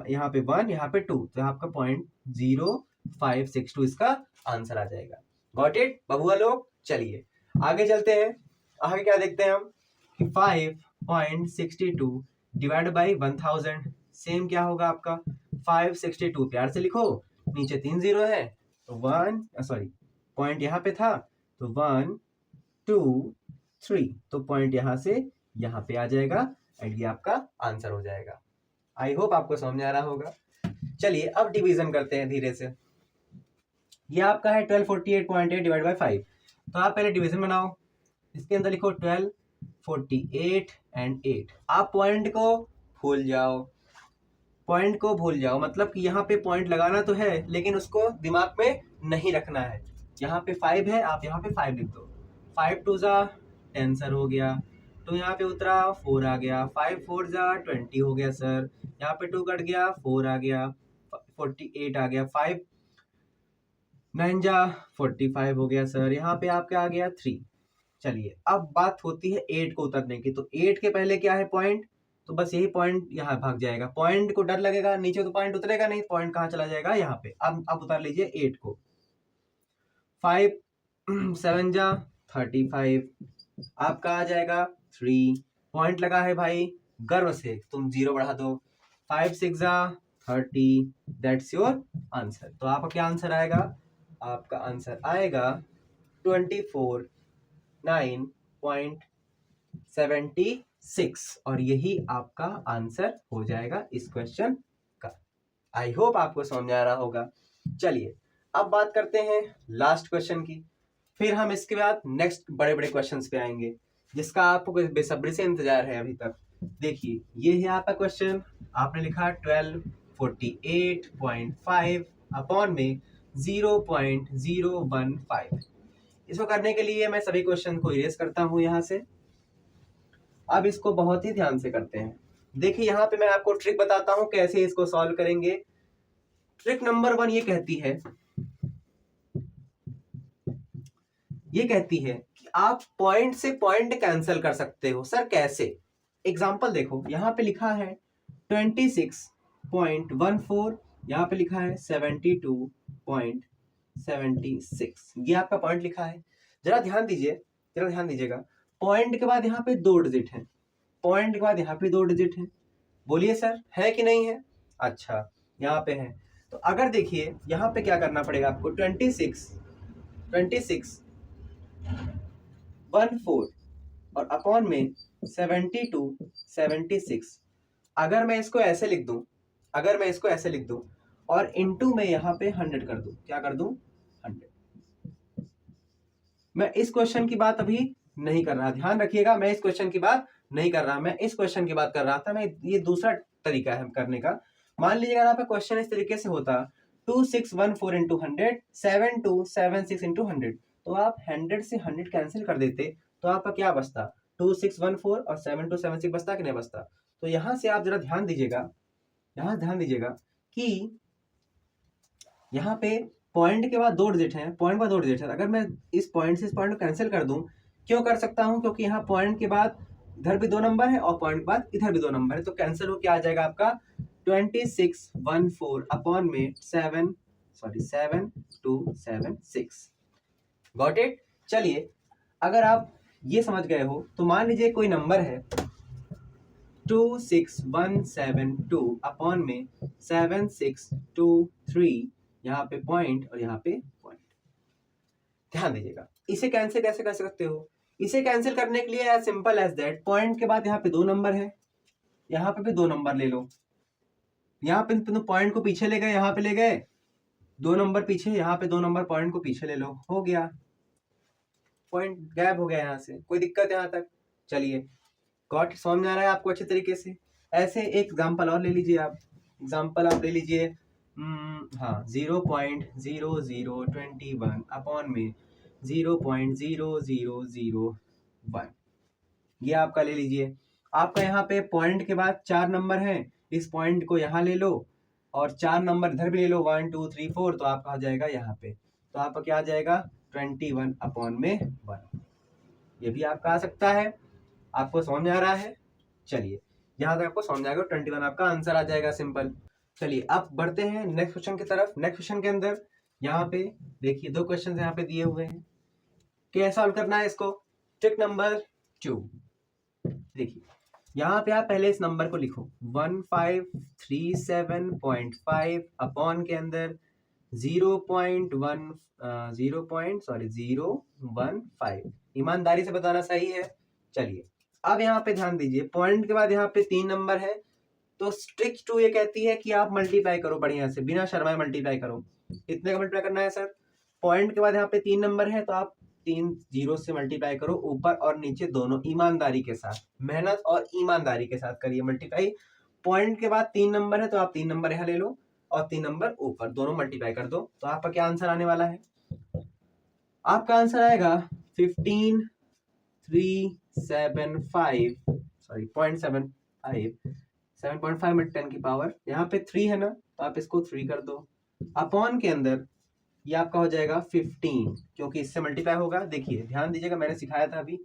यहाँ पे 1, यहाँ पे 2, तो आपका पॉइंट 0.562 इसका आंसर आ जाएगा। गॉट इट बबुआ लोग। चलिए आगे चलते हैं, आगे क्या देखते हैं हम कि 5.62 डिवाइड बाई 1000 सेम क्या होगा आपका, 562 प्यार से लिखो, नीचे 3 0 है, तो 1 सॉरी पॉइंट यहाँ पे था, तो 1 2 3, तो पॉइंट यहाँ से यहाँ पे आ जाएगा एंड ये आपका आंसर हो जाएगा। आई होप आपको समझ में आ रहा होगा। चलिए अब डिवीजन करते हैं धीरे से। ये आपका है 1248.8 डिवाइड बाई 5, तो आप पहले डिवीजन बनाओ, इसके अंदर लिखो 12 48 एंड 8। आप पॉइंट को भूल जाओ, पॉइंट को भूल जाओ, मतलब कि यहाँ पे पॉइंट लगाना तो है लेकिन उसको दिमाग में नहीं रखना है। यहाँ पे 5 है, आप यहाँ पे 5 लिख दो, 5 2 जा 10 सर हो गया, तो यहाँ पे उतरा 4 आ गया, 5 4 जा 20 हो गया सर, यहाँ पे 2 कट गया 4 आ गया, 48 आ गया, 5 9 जा 45 हो गया सर, यहाँ पे आपका आ गया 3। चलिए अब बात होती है 8 को उतरने की, तो 8 के पहले क्या है पॉइंट, तो बस यही पॉइंट यहाँ भाग जाएगा, पॉइंट को डर लगेगा, नीचे तो पॉइंट उतरेगा नहीं, पॉइंट कहाँ चला जाएगा यहाँ पे। अब उतार लीजिए 8 को, 5 7 जा 35, आपका आ जाएगा 3, पॉइंट लगा है भाई, गर्व से तुम 0 बढ़ा दो, 5 6 जा 30, दैट्स योर आंसर। तो आपका क्या आंसर आएगा? आपका आंसर आएगा 24,9.76 और यही आपका आंसर हो जाएगा इस क्वेश्चन का। आई होप आपको समझ आ रहा होगा। चलिए अब बात करते हैं लास्ट क्वेश्चन की, फिर हम इसके बाद नेक्स्ट बड़े बड़े क्वेश्चंस पे आएंगे जिसका आपको बेसब्री से इंतजार है अभी तक। देखिए ये है आपका क्वेश्चन, आपने लिखा 1248.5 अपॉन में 0.015। इसको करने के लिए मैं सभी क्वेश्चन को इरेज करता हूं यहां से। अब इसको बहुत ही ध्यान से करते हैं। देखिए यहाँ पे मैं आपको ट्रिक बताता हूं कैसे इसको सॉल्व करेंगे। ट्रिक नंबर 1 ये कहती है कि आप पॉइंट से पॉइंट कैंसिल कर सकते हो। सर कैसे? एग्जांपल देखो, यहाँ पे लिखा है 26.14, यहाँ पे लिखा है 72.76, ये आपका पॉइंट लिखा है। जरा ध्यान दीजिएगा, पॉइंट के बाद यहाँ पे 2 डिजिट है, पॉइंट के बाद यहाँ पे 2 डिजिट है। बोलिए सर है कि नहीं है? अच्छा यहाँ पे है। तो अगर देखिए यहाँ पे क्या करना पड़ेगा आपको, 26.14 और अपॉन में 72.76। अगर मैं इसको ऐसे लिख दूं और इनटू में यहाँ पे 100 कर दूं, क्या कर दूं? 100। मैं इस क्वेश्चन की बात अभी नहीं कर रहा, ध्यान रखिएगा, मैं इस क्वेश्चन की बात नहीं कर रहा, मैं इस क्वेश्चन की बात कर रहा था। मैं ये दूसरा तरीका है करने का। मान लीजिए अगर आपका क्वेश्चन इस तरीके से होता 2614 इंटू 100, 7276 इंटू 100, तो आप 100 से 100 कैंसिल कर देते तो आपका क्या बचता? 2614 और 7276 बचता कि नहीं बचता? तो यहां से आप जरा ध्यान दीजिएगा कि यहाँ पे पॉइंट के बाद 2 डिजिट है, पॉइंट के बाद 2 डिजिट है। अगर मैं इस पॉइंट से इस पॉइंट को कैंसिल कर दूं, क्यों कर सकता हूं? क्योंकि यहाँ पॉइंट के बाद इधर भी 2 नंबर है और पॉइंट के बाद इधर भी 2 नंबर है, तो कैंसिल हो क्या आ जाएगा आपका 2614 अपॉन में 7276। Got it? चलिए अगर आप ये समझ गए हो तो मान लीजिए कोई नंबर है 26172 अपॉन में 7623, यहाँ पे पॉइंट और यहाँ पे पॉइंट। ध्यान दीजिएगा, इसे कैंसिल कैसे कर सकते हो? इसे कैंसिल करने के लिए as simple as that, point के बाद यहाँ पे 2 नंबर है, यहाँ पे भी 2 नंबर ले लो, यहाँ पे तुम पॉइंट को पीछे ले गए, यहाँ पे ले गए 2 नंबर पीछे, यहाँ पे 2 नंबर पॉइंट को पीछे ले लो, हो गया, पॉइंट गायब हो गया यहाँ से। कोई दिक्कत यहाँ तक? चलिए गॉट, समझ आ रहा है आपको अच्छे तरीके से? ऐसे एक एग्जाम्पल और ले लीजिए आप, ले लीजिए हाँ 0.0021 अपॉन में 0.0001, ये आपका ले लीजिए। आपका यहाँ पे पॉइंट के बाद 4 नंबर हैं, इस पॉइंट को यहाँ ले लो और 4 नंबर इधर भी ले लो, 1 2 3 4, तो आपका आ जाएगा यहाँ पे, तो आपका क्या आ जाएगा 21 अपॉन में 1। ये भी आपका आ सकता है। आपको समझ में आ रहा है? चलिए यहाँ तक आपको समझ आएगा, 21 आपका आंसर आ जाएगा, सिंपल। चलिए अब बढ़ते हैं नेक्स्ट क्वेश्चन की तरफ। नेक्स्ट क्वेश्चन के अंदर यहाँ पे देखिए 2 क्वेश्चन यहाँ पे दिए हुए हैं, कैसे सॉल्व करना है इसको। ट्रिक नंबर 2, देखिए यहाँ पे आप पहले इस नंबर को लिखो 1537.5 अपॉन के अंदर 0.15, ईमानदारी से बताना सही है। चलिए अब यहाँ पे ध्यान दीजिए, पॉइंट के बाद यहाँ पे 3 नंबर है, तो ट्रिक 2 ये कहती है कि आप मल्टीप्लाई करो, बढ़िया से बिना शर्माए मल्टीप्लाई करो। कितने का मल्टीप्लाई करना है सर? पॉइंट के बाद यहाँ पे 3 नंबर है, तो आप 3 जीरो से मल्टीप्लाई करो, ऊपर और नीचे दोनों, ईमानदारी के साथ, मेहनत और ईमानदारी के साथ करिए मल्टीप्लाई। पॉइंट के बाद 3 नंबर है, तो आप 3 नंबर यहाँ ले लो और 3 नंबर ऊपर, दोनों मल्टीप्लाई कर दो, तो आपका क्या आंसर आने वाला है? आपका आंसर आएगा 15,375, सॉरी 0.75, 7.5 में 10 की पावर, यहाँ पे 3 है ना, तो आप इसको 3 कर दो, अपॉन के अंदर ये आपका हो जाएगा 15, क्योंकि इससे मल्टीप्लाई होगा। देखिए ध्यान दीजिएगा, मैंने सिखाया था अभी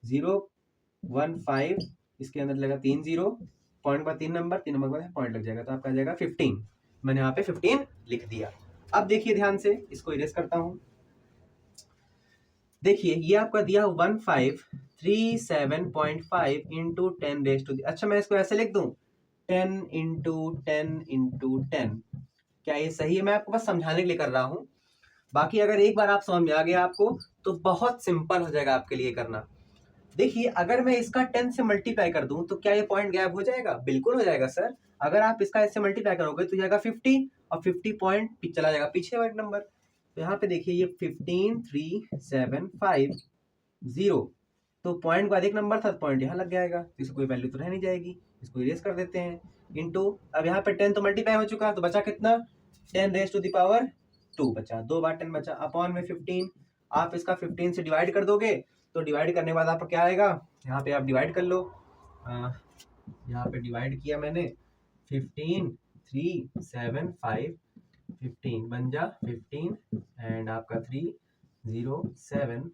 015, इसके अंदर लगेगा 3 0, पॉइंट का 3 नंबर, 3 नंबर का पॉइंट लग जाएगा, तो आपका आ जाएगा 15। मैंने यहाँ पे 15 लिख दिया। अब देखिए ध्यान से, इसको इरेज करता हूं। देखिए ये आपका दिया 1537.5 इंटू 10 रेज़ टू, अच्छा मैं इसको ऐसे लिख दूं 10 क्या ये सही है? मैं आपको बस समझाने के लिए कर रहा हूँ। बाकी अगर एक बार आप समझ में आ गया आपको तो बहुत सिंपल हो जाएगा आपके लिए करना। देखिए अगर मैं इसका 10 से मल्टीप्लाई कर दूं तो क्या ये पॉइंट गायब हो जाएगा? बिल्कुल हो जाएगा सर। अगर आप इसका इससे मल्टीप्लाई करोगे तो जाएगा 50 और 50 पॉइंट चला जाएगा पीछे वाला नंबर। तो यहाँ पे देखिए ये 15 3 7 5 0, तो पॉइंट के बाद एक नंबर था, पॉइंट यहाँ लग जाएगा, इसको कोई वैल्यू तो रह नहीं जाएगी, इसको इरेज कर देते हैं। इनटू अब यहाँ पे 10 तो मल्टीप्लाई हो चुका तो बचा कितना? 10 रेज टू द पावर 2 बचा, 2 बार 10 बचा अपॉन में 15। आप इसका 15 से डिवाइड कर दोगे तो डिवाइड करने के बाद आपका क्या आएगा? यहाँ पे आप डिवाइड कर लो, यहाँ पे डिवाइड किया मैंने 15 3 7 5 15 बन जा 15 एंड आपका 3 0 7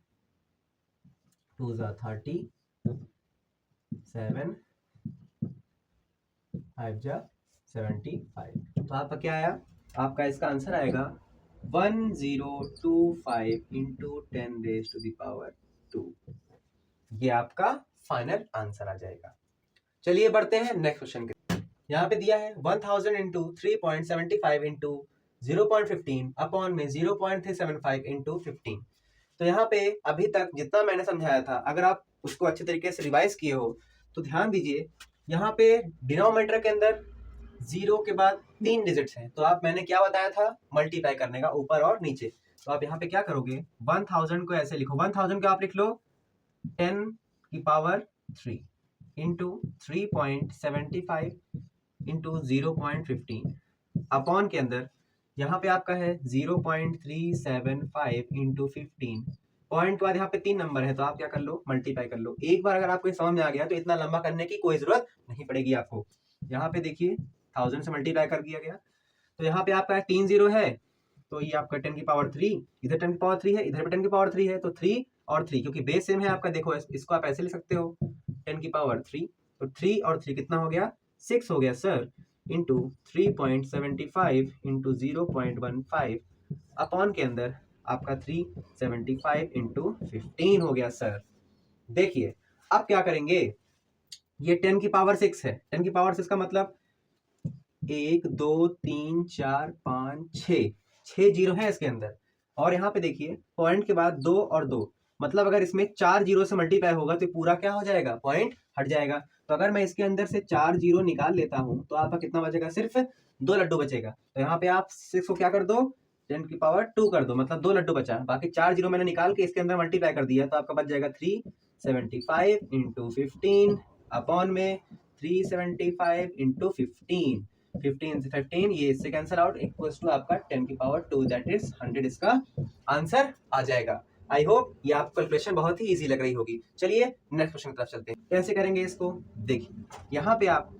2 30 7 5 जा 75। तो आपका क्या आया? आपका इसका आंसर आएगा 1025 into 10 raise to the power 2। ये आपका फाइनल आंसर आ जाएगा। चलिए बढ़ते हैं नेक्स्ट क्वेश्चन के। यहाँ पे दिया है 1000 इंटू 3.75 इंटू 0.15 अपॉन में 0.375 इंटू 15। तो यहाँ पे अभी तक जितना मैंने समझाया था अगर आप उसको अच्छे तरीके से रिवाइज किए हो तो ध्यान दीजिए, यहाँ पे डिनोमिनेटर के अंदर 0 के बाद 3 डिजिट्स हैं, तो आप मैंने क्या बताया था? मल्टीप्लाई करने का ऊपर और नीचे। तो आप यहाँ पे क्या करोगे? 1000 को ऐसे लिखो, 1000 को आप लिख लो 10 की पावर 3 इंटू 3.75 इंटू 0.15 अपॉन के अंदर यहाँ पे आपका है 0.375 इंटू 15। पॉइंट के बाद यहाँ पे 3 नंबर है तो आप क्या कर लो? मल्टीप्लाई कर लो। एक बार अगर आपको समझ में आ गया तो इतना लंबा करने की कोई जरूरत नहीं पड़ेगी आपको। यहाँ पे देखिए 1000 से मल्टीप्लाई कर दिया गया, तो यहाँ पे आपका 3 0 है तो ये आपका 10 की पावर 3, इधर 10 की पावर 3 है, इधर भी 10 की पावर 3 है, तो 3 और 3 क्योंकि बेस सेम है आपका। देखो इसको आप ऐसे लिख सकते हो 10 की पावर 3, तो 3 और 3 कितना हो गया? 6 हो गया सर, इंटू 3.75 इंटू 0.15 अपॉन के अंदर आपका 375 इंटू 15 हो गया सर। देखिए अब क्या करेंगे, ये 10 की पावर 6 है, 10 की पावर 6 का मतलब 1 2 3 4 5 6 जीरो है इसके अंदर। और यहाँ पे देखिए पॉइंट के बाद 2 और 2, मतलब अगर इसमें 4 जीरो से मल्टीप्लाई होगा तो पूरा क्या हो जाएगा? पॉइंट हट जाएगा। तो अगर मैं इसके अंदर से 4 जीरो निकाल लेता हूँ तो आपका कितना बचेगा? सिर्फ 2 लड्डू बचेगा। तो यहाँ पे आप 6 को क्या कर दो? 10 की पावर 2 कर दो, मतलब 2 लड्डू बचा। बाकी 4 जीरो मैंने निकाल के इसके अंदर मल्टीप्लाई कर दिया तो आपका बच जाएगा 375 इंटू 15 अपॉन में 375 इंटू 15, 15 से 15 ये इससे कैंसिल आउट, इक्वल्स टू आपका 10 की पावर 2 दैट इज 100 इसका आंसर आ जाएगा। आई होप ये आपको कैलकुलेशन बहुत ही इजी लग रही होगी। चलिए नेक्स्ट क्वेश्चन की तरफ चलते हैं। कैसे करेंगे इसको? देखिए यहाँ पे आप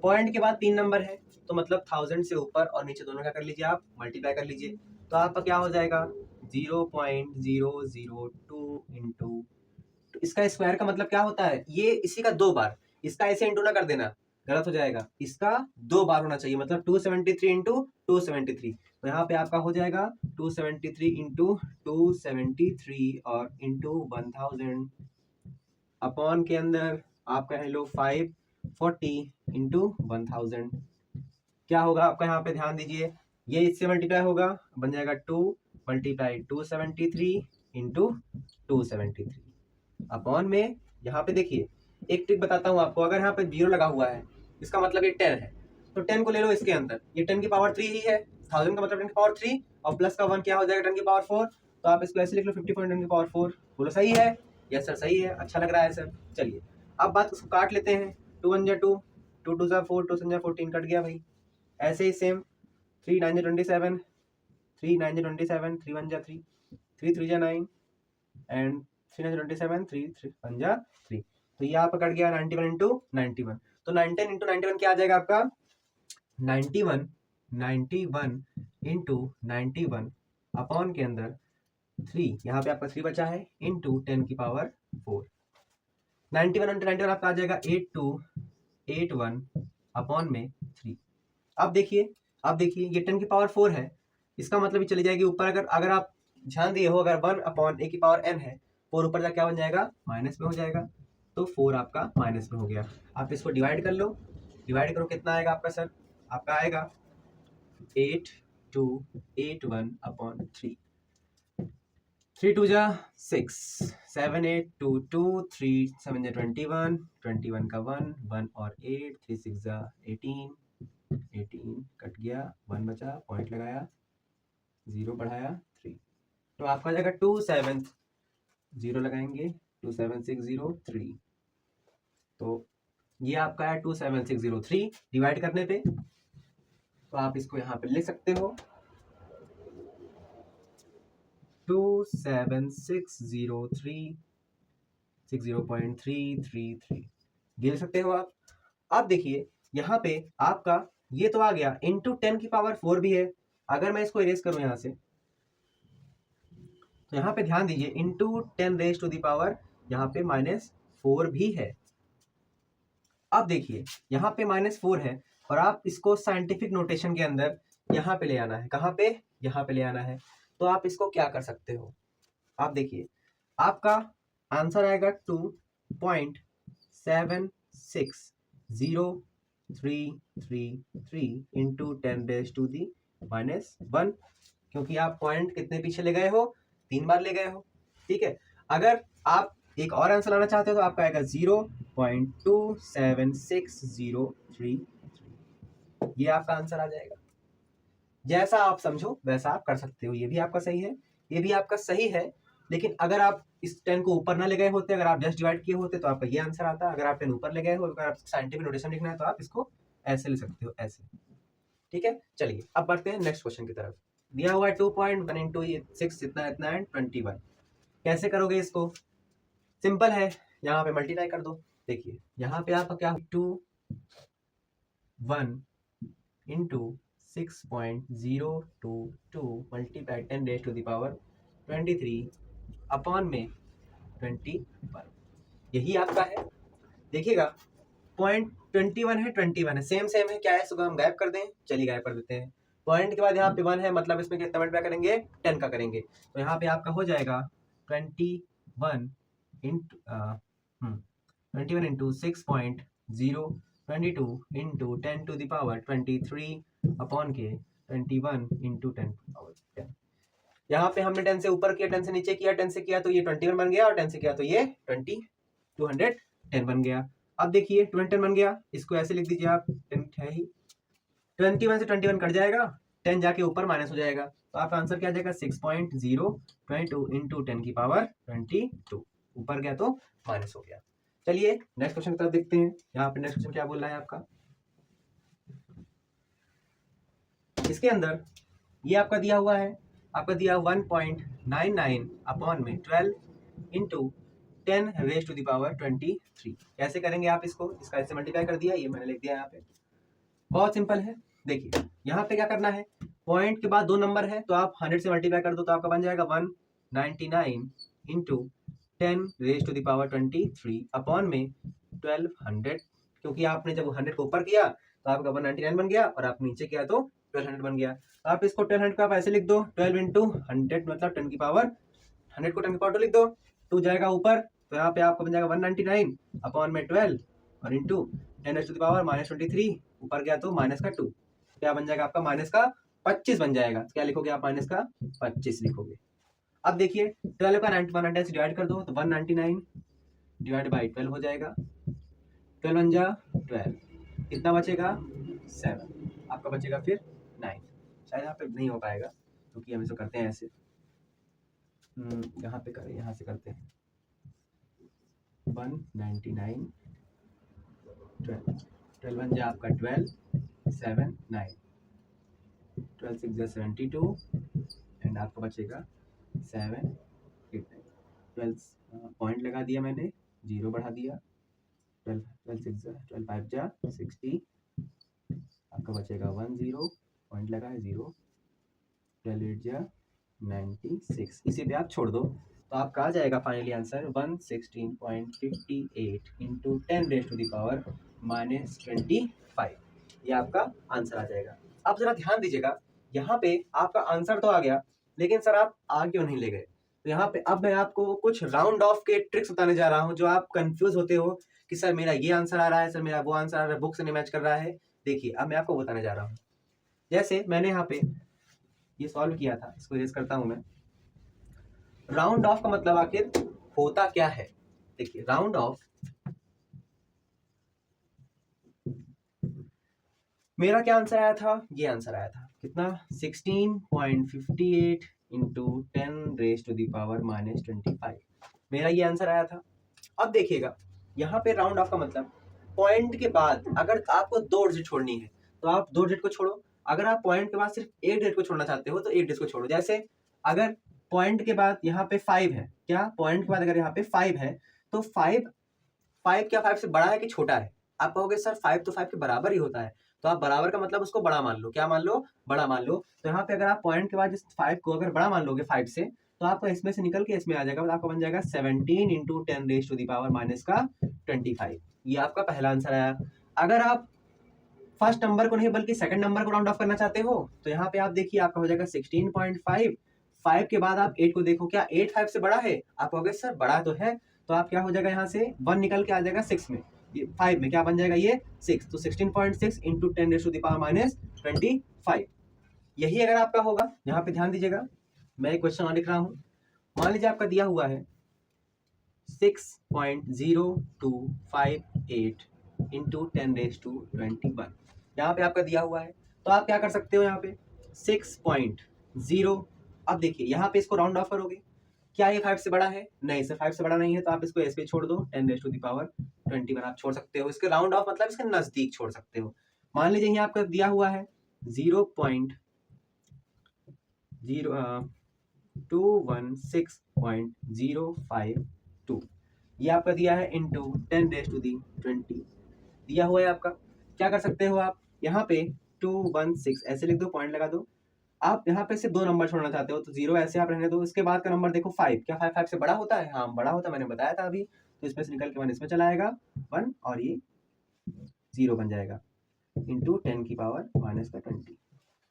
पॉइंट के बाद 3 नंबर है तो मतलब 1000 से ऊपर और नीचे दोनों क्या कर लीजिए? आप मल्टीप्लाई कर लीजिए। तो आपका क्या हो जाएगा? 0.002 इंटू, तो इसका स्क्वायर का मतलब क्या होता है? ये इसी का 2 बार, इसका ऐसे इंटू ना कर देना, गलत हो जाएगा। इसका 2 बार होना चाहिए, मतलब 273 इंटू 273। तो यहाँ पे आपका हो जाएगा 273 इंटू 273 और इंटू 1000 अपॉन के अंदर आपका है लो 540 इंटू 1000। क्या होगा आपका? यहाँ पे ध्यान दीजिए, ये इससे मल्टीप्लाई होगा, बन जाएगा 2 मल्टीप्लाई 273 इंटू 273 अपॉन में। यहाँ पे देखिए एक ट्रिक बताता हूँ आपको, अगर यहाँ पे 0 लगा हुआ है इसका मतलब ये 10 है, तो 10 को ले लो इसके अंदर, ये 10 की पावर 3 ही है, 1000 का मतलब 10 की पावर 3 और प्लस का 1 क्या हो जाएगा? 10 की पावर 4। तो आप इसको ऐसे लिख लो 50.10 की पावर 4। बोलो सही है? यस सर सही है, अच्छा लग रहा है सर। चलिए अब बात उसको काट लेते हैं, 2 1 जा 2, 2 2 जा 4, 2 7 जा 14 कट गया भाई। ऐसे ही सेम 3 9 जा 27, 3 9 जा 27, 3 1 जा 3, 3 3 जा 9 एंड 3 9 जा 27, 3 3 1 जा 3। तो ये आपका कट गया 91 इंटू 91। तो 19 इंटू 91 क्या आ जाएगा आपका? 91 इंटू 91 अपॉन के अंदर 3, यहाँ पे आपका 3 बचा है, इंटू 10 की पावर 4। 91 इंटू 91 आपका आ जाएगा 8281 अपॉन में 3। अब देखिए ये 10 की पावर 4 है, इसका मतलब ये चली जाएगी ऊपर। अगर आप ध्यान दिए हो, अगर 1 अपॉन ए की पावर n है, 4 ऊपर जाके क्या बन जाएगा? माइनस में हो जाएगा। तो 4 आपका माइनस में हो गया। आप इसको डिवाइड कर लो, डिवाइड करो, कितना आएगा आपका सर? आपका आएगा 8281 अपॉन 3। 3 2 जा 6, 7 8 2 2, 3 7 जा 21, 21 का 1 1 और 8, 3 6 जा 18, 18 कट गया, 1 बचा, पॉइंट लगाया, 0 बढ़ाया 3, तो आपका आ जाएगा 270 लगाएंगे 27603। तो ये आपका है 27603 डिवाइड करने पे, तो आप इसको यहाँ पे लिख सकते हो 27603 60.333 ये लिख सकते हो आप। अब देखिए यहाँ पे आपका ये तो आ गया, इंटू 10 की पावर 4 भी है। अगर मैं इसको इरेज करूं यहाँ से, तो यहाँ पे ध्यान दीजिए, into 10 raise to the power यहाँ पे -4 भी है। अब देखिए यहाँ पे -4 है, और आप इसको साइंटिफिक नोटेशन के अंदर यहाँ पे ले आना है। कहाँ पे? यहाँ पे ले आना है। तो आप इसको क्या कर सकते हो, आप देखिए आपका आंसर आएगा 2.760333 इंटू 10 रेज टू दी -1, क्योंकि आप पॉइंट कितने पीछे ले गए हो? 3 बार ले गए हो। ठीक है, अगर आप एक और आंसर लाना चाहते हो तो आपका आएगा 0.27603, ये आपका आंसर आ जाएगा। जैसा आप समझो वैसा आप कर सकते हो। ये भी आपका सही है, ये भी आपका सही है, लेकिन अगर आप इस 10 को ऊपर ना ले गए होते, अगर आप जस्ट डिवाइड किए होते तो आपका ये आंसर आता। अगर आप 10 ऊपर ले गए हो, अगर आप साइंटिफिक नोटेशन लिखना है तो आप इसको ऐसे लिख सकते हो, ऐसे। ठीक है, चलिए अब बढ़ते हैं नेक्स्ट क्वेश्चन की तरफ। दिया हुआ है 2.1 इंटू 6 इतना इतना एंड 21। कैसे करोगे इसको? सिंपल है, यहाँ पे मल्टीप्लाई कर दो। देखिए यहाँ पे आपका क्या, 2.1 into 6.022 multiply 10 raise to the power 23 upon में 21, यही आपका है। देखिएगा पॉइंट 21 है, 21 है, सेम सेम है, क्या है? इसको हम गायब कर दें, चलिए गायब कर देते हैं। पॉइंट के बाद यहाँ पे 1 है, मतलब इसमें कितना मल्टीप्लाई करेंगे? 10 का करेंगे, तो यहाँ पे आपका हो जाएगा 21 into 21 into 6.022 into 10 to the power 23 upon के 21 इंटू 10 टू पावर 10। यहाँ पे हमने 10 से ऊपर किया, 10 से नीचे किया, 10 से किया तो ये 21 बन गया, और 10 से किया तो ये 210 बन गया। अब देखिए 210 बन गया, इसको ऐसे लिख दीजिए आप, 10 है ही, 21 से 21 कट जाएगा, 10 जाके ऊपर माइनस हो जाएगा, तो आपका आंसर क्या आ जाएगा? 6.022 इंटू 10 की पावर 22, ऊपर गया तो माइनस हो गया। चलिए नेक्स्ट क्वेश्चन की तरफ देखते हैं। यहाँ पे नेक्स्ट क्वेश्चन क्या बोल रहा है आपका, इसके अंदर ये आपका दिया हुआ है, आपका दिया 1.99 अपॉन में 12 into 10 raise to the power 23। कैसे करेंगे आप इसको? इसका ऐसे मल्टीप्लाई कर दिया, ये मैंने लिख दिया यहाँ पे, बहुत सिंपल है। देखिए यहाँ पे क्या करना है, पॉइंट के बाद 2 नंबर है तो आप 100 से मल्टीप्लाई कर दो, तो आपका बन जाएगा 199 into 10 raise to the power 23 upon में 1200, क्योंकि आपने जब 100 को ऊपर किया तो आपका 199 बन गया, और आप नीचे किया तो 1200 बन गया। तो आप इसको 1200 को आप ऐसे लिख दो, 12 इंटू 100 मतलब 10 की पावर 100 को 10 की पावर 2 लिख दो, 2 जाएगा ऊपर, तो यहाँ पे आपका बन जाएगा 199 अपॉन में 12 और into 10 raise to the power -23, ऊपर गया तो माइनस का 2, क्या बन जाएगा आपका? माइनस का 25 बन जाएगा। क्या लिखोगे आप? माइनस का 25 लिखोगे। अब देखिए 12 का 199 से डिवाइड कर दो, तो 199 डिवाइड बाई 12 हो जाएगा, 12 1 जा 12, कितना बचेगा? 7, आपका बचेगा फिर 9। शायद यहाँ पे नहीं हो पाएगा क्योंकि हम इसको करते हैं ऐसे, यहाँ पे करें, यहाँ से करते हैं 199 12, 12 1 जा आपका 12, 7 9, 12 6 जा 72 एंड आपका बचेगा 7 8 9। 12 पॉइंट लगा दिया मैंने, 0 बढ़ा दिया, 12 6 जा 12 5 जा 60, आपका बचेगा 1 0, पॉइंट लगा है 0, 12 8 जा 96, इसी पे आप छोड़ दो, तो आपका आ जाएगा finally answer 116.58 into 10 raise to the power -25, ये आपका आंसर आ जाएगा। अब जरा ध्यान दीजिएगा, यहाँ पे आपका आंसर तो आ गया, लेकिन सर आप आगे क्यों नहीं ले गए? तो यहाँ पे अब मैं आपको कुछ राउंड ऑफ के ट्रिक्स बताने जा रहा हूँ, जो आप कंफ्यूज होते हो कि सर मेरा ये आंसर आ रहा है, सर मेरा वो आंसर आ रहा है, बुक से नहीं मैच कर रहा है। देखिए अब मैं आपको बताने जा रहा हूँ। जैसे मैंने यहाँ पे ये सॉल्व किया था, इसको इरेज करता हूँ मैं। राउंड ऑफ का मतलब आखिर होता क्या है? देखिए राउंड ऑफ, मेरा क्या आंसर आया था? ये आंसर आया था कितना? 16.58 into 10 raise to the power minus 25, मेरा ये आंसर आया था। अब देखिएगा यहाँ पे राउंड ऑफ का मतलब पॉइंट के बाद अगर आपको 2 डिजिट छोड़नी है तो आप 2 डिजिट को छोड़ो, अगर आप पॉइंट के बाद सिर्फ 1 डिजिट को छोड़ना चाहते हो तो 1 डिजिट को छोड़ो। जैसे अगर पॉइंट के बाद यहाँ पे 5 है, क्या पॉइंट के बाद अगर यहाँ पे 5 है तो 5 क्या 5 से बड़ा है कि छोटा है? आप कहोगे सर 5 तो 5 के बराबर ही होता है, तो आप बराबर का मतलब उसको बड़ा मान लो। क्या मान लो? बड़ा मान लो। तो यहाँ पे अगर आप पॉइंट के बाद इस 5 को अगर बड़ा मान लोगे 5 से, तो आपको इसमें से निकल के इसमें आ जाएगा, मतलब आपका बन जाएगा 17 into 10 raise to the power minus का 25। ये आपका पहला आंसर आया। अगर आप फर्स्ट नंबर को नहीं बल्कि सेकंड नंबर को राउंड ऑफ करना चाहते हो तो यहाँ पे आप देखिए आपका हो जाएगा 16.5। 5 के बाद आप 8 को देखो, क्या 8 5 से बड़ा है? आप कहोगे सर बड़ा तो है, तो आप क्या हो जाएगा यहाँ से 1 निकल के आ जाएगा 6 में, ये 5 में क्या बन जाएगा ये 6, तो 16.6 into 10 raise to the power minus 25। यही अगर आपका होगा, यहाँ पे ध्यान दीजिएगा मैं एक क्वेश्चन और लिख रहा हूँ। मान लीजिए आपका दिया हुआ है 6.0258 इंटू 10 रेज टू 21, यहाँ पे आपका दिया हुआ है। तो आप क्या कर सकते हो यहाँ पे 6.0, अब देखिए यहाँ पे इसको राउंड ऑफ करोगे, क्या ये 5 से बड़ा है? नहीं सर 5 से बड़ा नहीं है, तो आप इसको ऐसे छोड़ दो, 10 रेज टू दी पावर 21 आप छोड़ सकते हो। इसके राउंड ऑफ मतलब इसके नजदीक छोड़ सकते हो। मान लीजिए यहाँ आपका दिया हुआ है 0.216.052, ये आपका दिया है इंटू 10 रेज टू दी 20 दिया हुआ है आपका। क्या कर सकते हो आप यहाँ पे 216 ऐसे लिख दो, पॉइंट लगा दो। आप यहाँ पे से 2 नंबर छोड़ना चाहते हो तो 0 ऐसे आप रहने दो। इसके बाद का नंबर देखो 5, क्या 5 5 से बड़ा होता है? हाँ बड़ा होता है, मैंने बताया था अभी। तो इसमें से निकल के 1 इसमें चला आएगा 1 और ये 0 बन जाएगा इंटू 10 की पावर माइनस का 20।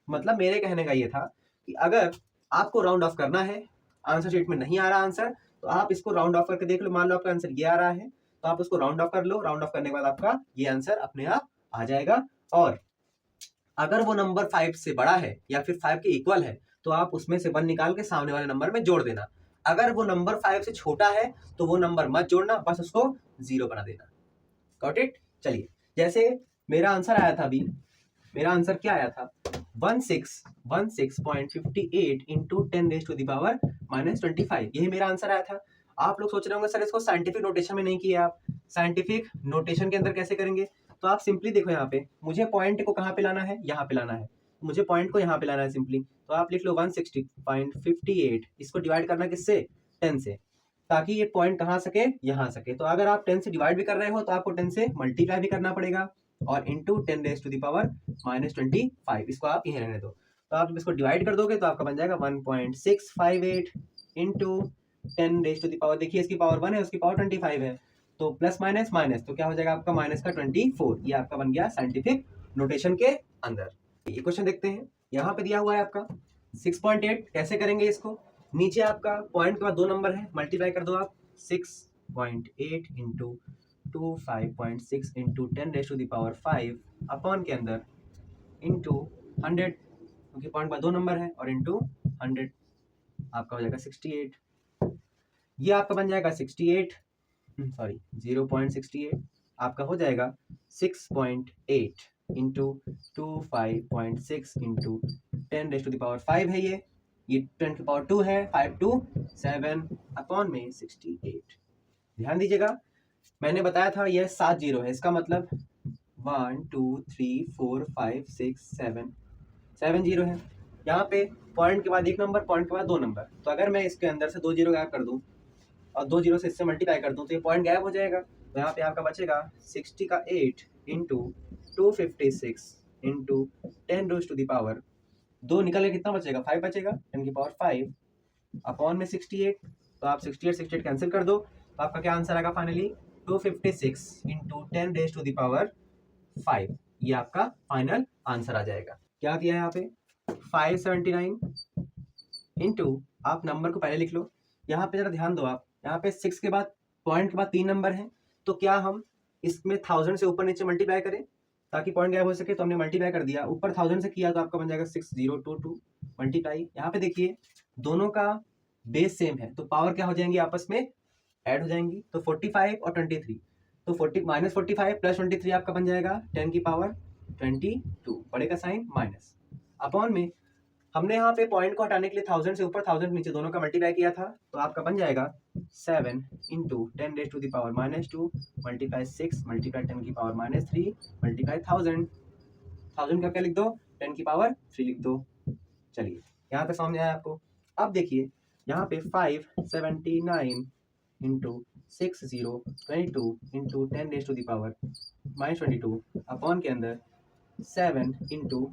मतलब मेरे कहने का ये था कि अगर आपको राउंड ऑफ करना है, आंसर शीट में नहीं आ रहा आंसर, तो आप इसको राउंड ऑफ करके देख लो। मान लो आपका आंसर ये आ रहा है तो आप उसको राउंड ऑफ कर लो। राउंड ऑफ करने के बाद आपका ये आंसर अपने आप आ जाएगा। और अगर वो नंबर 5 से बड़ा है या फिर 5 के इक्वल है तो आप उसमें से 1 निकाल के सामने वाले नंबर में जोड़ देना। अगर वो नंबर 5 से छोटा है तो वो नंबर मत जोड़ना, बस उसको 0 बना देना। Got it? चलिए जैसे मेरा आंसर आया था अभी, मेरा आंसर क्या आया था 16.58 into 10 raise to the power minus 25, यही मेरा आंसर आया था। आप लोग सोच रहे होंगे सर इसको साइंटिफिक नोटेशन में नहीं किया आप, साइंटिफिक नोटेशन के अंदर कैसे करेंगे? तो आप सिंपली देखो यहाँ पे मुझे पॉइंट को कहाँ पे लाना है, यहाँ पे लाना है, मुझे पॉइंट को यहाँ पे लाना है सिंपली। तो आप लिख लो 160.58, इसको डिवाइड करना किससे? 10 से, ताकि ये पॉइंट कहाँ सके? यहाँ सके। तो अगर आप 10 से डिवाइड भी कर रहे हो तो आपको 10 से मल्टीप्लाई भी करना पड़ेगा और into 10 raise to the power minus 25, इसको आप यहीं रहने दो। तो आप इसको डिवाइड कर दोगे तो आपका बन जाएगा 1.658 into 10 raise to the power, देखिए इसकी पावर 1 है उसकी पावर 25 है, तो प्लस माइनस माइनस, तो क्या हो जाएगा आपका माइनस का 24। ये आपका बन गया साइंटिफिक नोटेशन के अंदर। ये क्वेश्चन देखते हैं, यहाँ पे दिया हुआ है आपका 6.8, कैसे करेंगे इसको? नीचे आपका पॉइंट के बाद 2 नंबर है, मल्टीप्लाई कर दो आप 6.8 into 25.6 into 10 raise to the power 5 upon के अंदर इंटू 100, क्योंकि पॉइंट बाद 2 नंबर है, और इंटू 100 आपका हो जाएगा 68। ये आपका बन जाएगा 68, सॉरी 0.68 आपका हो जाएगा 6.8 into 25.6 into 10 raise to the power 5 है ये 10 की पावर 2 है, 5 2 7 अपॉन में 68। ध्यान दीजिएगा मैंने बताया था यह 7 जीरो है, इसका मतलब 1 2 3 4 5 6 7 जीरो है। यहाँ पे पॉइंट के बाद 1 नंबर, पॉइंट के बाद 2 नंबर, तो अगर मैं इसके अंदर से 2 जीरो गायब कर दूं और 2 जीरो से इससे मल्टीप्लाई कर दूं तो ये पॉइंट गायब हो जाएगा। तो यहाँ पे आपका बचेगा 60 का 8 into 256 into 10 raise to the power 2 निकल के कितना बचेगा? 5 बचेगा, 10 की पावर 5 अपॉन में 68। तो आप 68 कैंसिल कर दो तो आपका क्या आंसर आएगा finally? 256 into 10 raise to the power 5, ये आपका फाइनल आंसर आ जाएगा। क्या दिया है यहाँ पे? 579 इंटू, आप नंबर को पहले लिख लो, यहाँ पे जरा ध्यान दो आप, यहाँ पे 6 के बाद पॉइंट के बाद 3 नंबर है, तो क्या हम इसमें 1000 से ऊपर नीचे मल्टीप्लाई करें ताकि पॉइंट गायब हो सके, तो हमने मल्टीप्लाई कर दिया। ऊपर 1000 से किया तो आपका बन जाएगा 6022 मल्टीप्लाई। यहाँ पे देखिए दोनों का बेस सेम है तो पावर क्या हो जाएंगी, आपस में ऐड हो जाएंगी। तो 45 और 23, तो 40 माइनस 45 प्लस 23 आपका बन जाएगा 10 की पावर 22, बड़े का साइन माइनस, अपॉन में हमने यहाँ पे पॉइंट को हटाने के लिए 1000 से ऊपर 1000 नीचे दोनों का मल्टीप्लाई किया था, तो आपका बन जाएगा 7 into 10 raise to the power -2 multiply 6 multiply 10 की पावर -3 मल्टीप्लाई 1000 का क्या लिख दो, 10 की पावर 3 लिख दो। चलिए यहाँ पे सामने आया आपको। अब देखिए यहाँ पे 579 into 6022 into 10 raise to the power -22 upon के अंदर 7 इंटू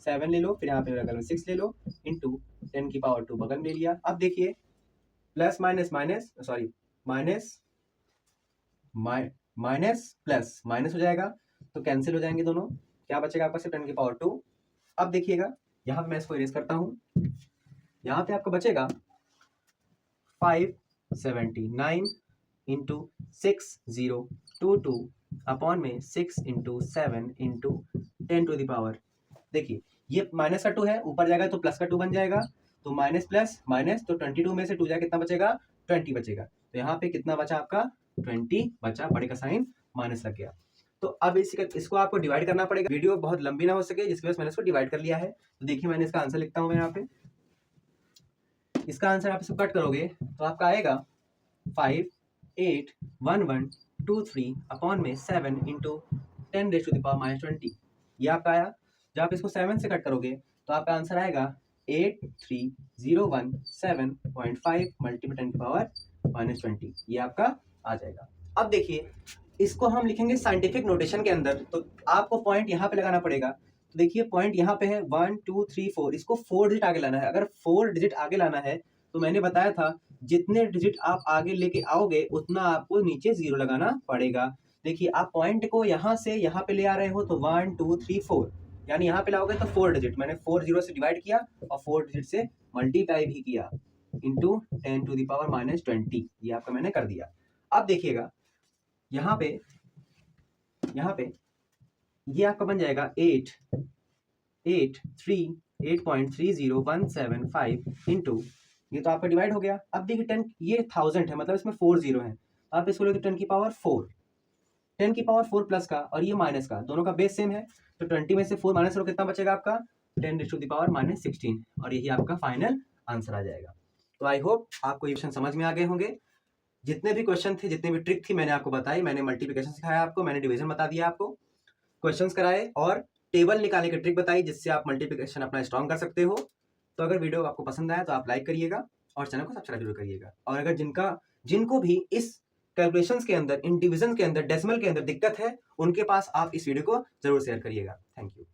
7 ले लो, फिर यहाँ पे बगल में 6 ले लो, इंटू 10 की पावर 2 बगल में ले लिया। अब देखिए plus minus minus sorry minus minus plus minus हो जाएगा तो कैंसिल हो जाएंगे दोनों, क्या बचेगा आपका सिर्फ 10 की पावर 2। अब देखिएगा यहाँ पे मैं इसको इरेज करता हूँ, यहाँ पे आपका बचेगा 579 इंटू 6022 अपॉन में 6 into 7 into 10 to the power, देखिए ये माइनस का 2 है, ऊपर जाएगा तो प्लस का 2 बन जाएगा, तो माइनस प्लस माइनस, तो 22 में से 2 जाए कितना बचेगा, 20 बचेगा। तो यहाँ पे कितना बचा आपका 20 बचा, बड़े का साइन माइनस लग गया। तो अब इसको आपको डिवाइड करना पड़ेगा, वीडियो बहुत लंबी ना हो सके जिसकी वजह से मैंने इसको डिवाइड कर लिया है। तो देखिए मैंने इसका आंसर लिखता हूँ मैं यहाँ पे, इसका आंसर आप इसको कट करोगे तो आपका आएगा 581123 अपॉन में 7 into 10 raise to the power -20, ये आपका आया। जब आप इसको 7 से कट करोगे तो आपका आंसर आएगा 83017.5 मल्टीप्लाई 10 की पावर -20, ये आपका आ जाएगा। अब देखिए इसको हम लिखेंगे साइंटिफिक नोटेशन के अंदर, तो आपको पॉइंट यहाँ पे लगाना पड़ेगा। तो देखिए पॉइंट यहाँ पे है 1 2 3 4, इसको 4 डिजिट आगे लाना है। अगर 4 डिजिट आगे लाना है तो मैंने बताया था जितने डिजिट आप आगे लेके आओगे उतना आपको नीचे 0 लगाना पड़ेगा। देखिए आप पॉइंट को यहाँ से यहाँ पे ले आ रहे हो तो 1 2 3 4, यानी यहाँ पे लाओगे तो 4 डिजिट, मैंने 4 0 से डिवाइड किया और 4 डिजिट से मल्टीप्लाई भी किया इंटू 10 टू द पावर -20, ये आपका मैंने कर दिया। अब देखिएगा यहाँ पे ये आपका बन जाएगा 8.30175 इंटू, ये तो आपका डिवाइड हो गया। अब देखिए 10, ये 1000 है मतलब इसमें 4 0 है, आप इसको लोगे 10 की पावर 4, 10 की पावर 4 प्लस का और ये माइनस का, दोनों का बेस सेम है, तो 20 में से 4 माइनस करो कितना बचेगा आपका 10 रेज़ टू द पावर -16, और यही आपका फाइनल आंसर आ जाएगा। तो आई होप आपको ये क्वेश्चन समझ में आ गए होंगे। जितने भी क्वेश्चन थे, जितने भी ट्रिक थी मैंने आपको बताई, मैंने मल्टीप्लिकेशन सिखाया आपको, मैंने डिवीजन बता दिया आपको, क्वेश्चंस कराए और टेबल निकालने की ट्रिक बताई जिससे आप मल्टीप्लिकेशन अपना स्ट्रॉन्ग कर सकते हो। तो अगर वीडियो आपको पसंद आया तो आप लाइक करिएगा और चैनल को सब्सक्राइब जरूर करिएगा। और अगर जिनको भी इस कैलकुलेशंस के अंदर, इन डिविजन के अंदर, डेसिमल के अंदर दिक्कत है, उनके पास आप इस वीडियो को जरूर शेयर करिएगा। Thank you.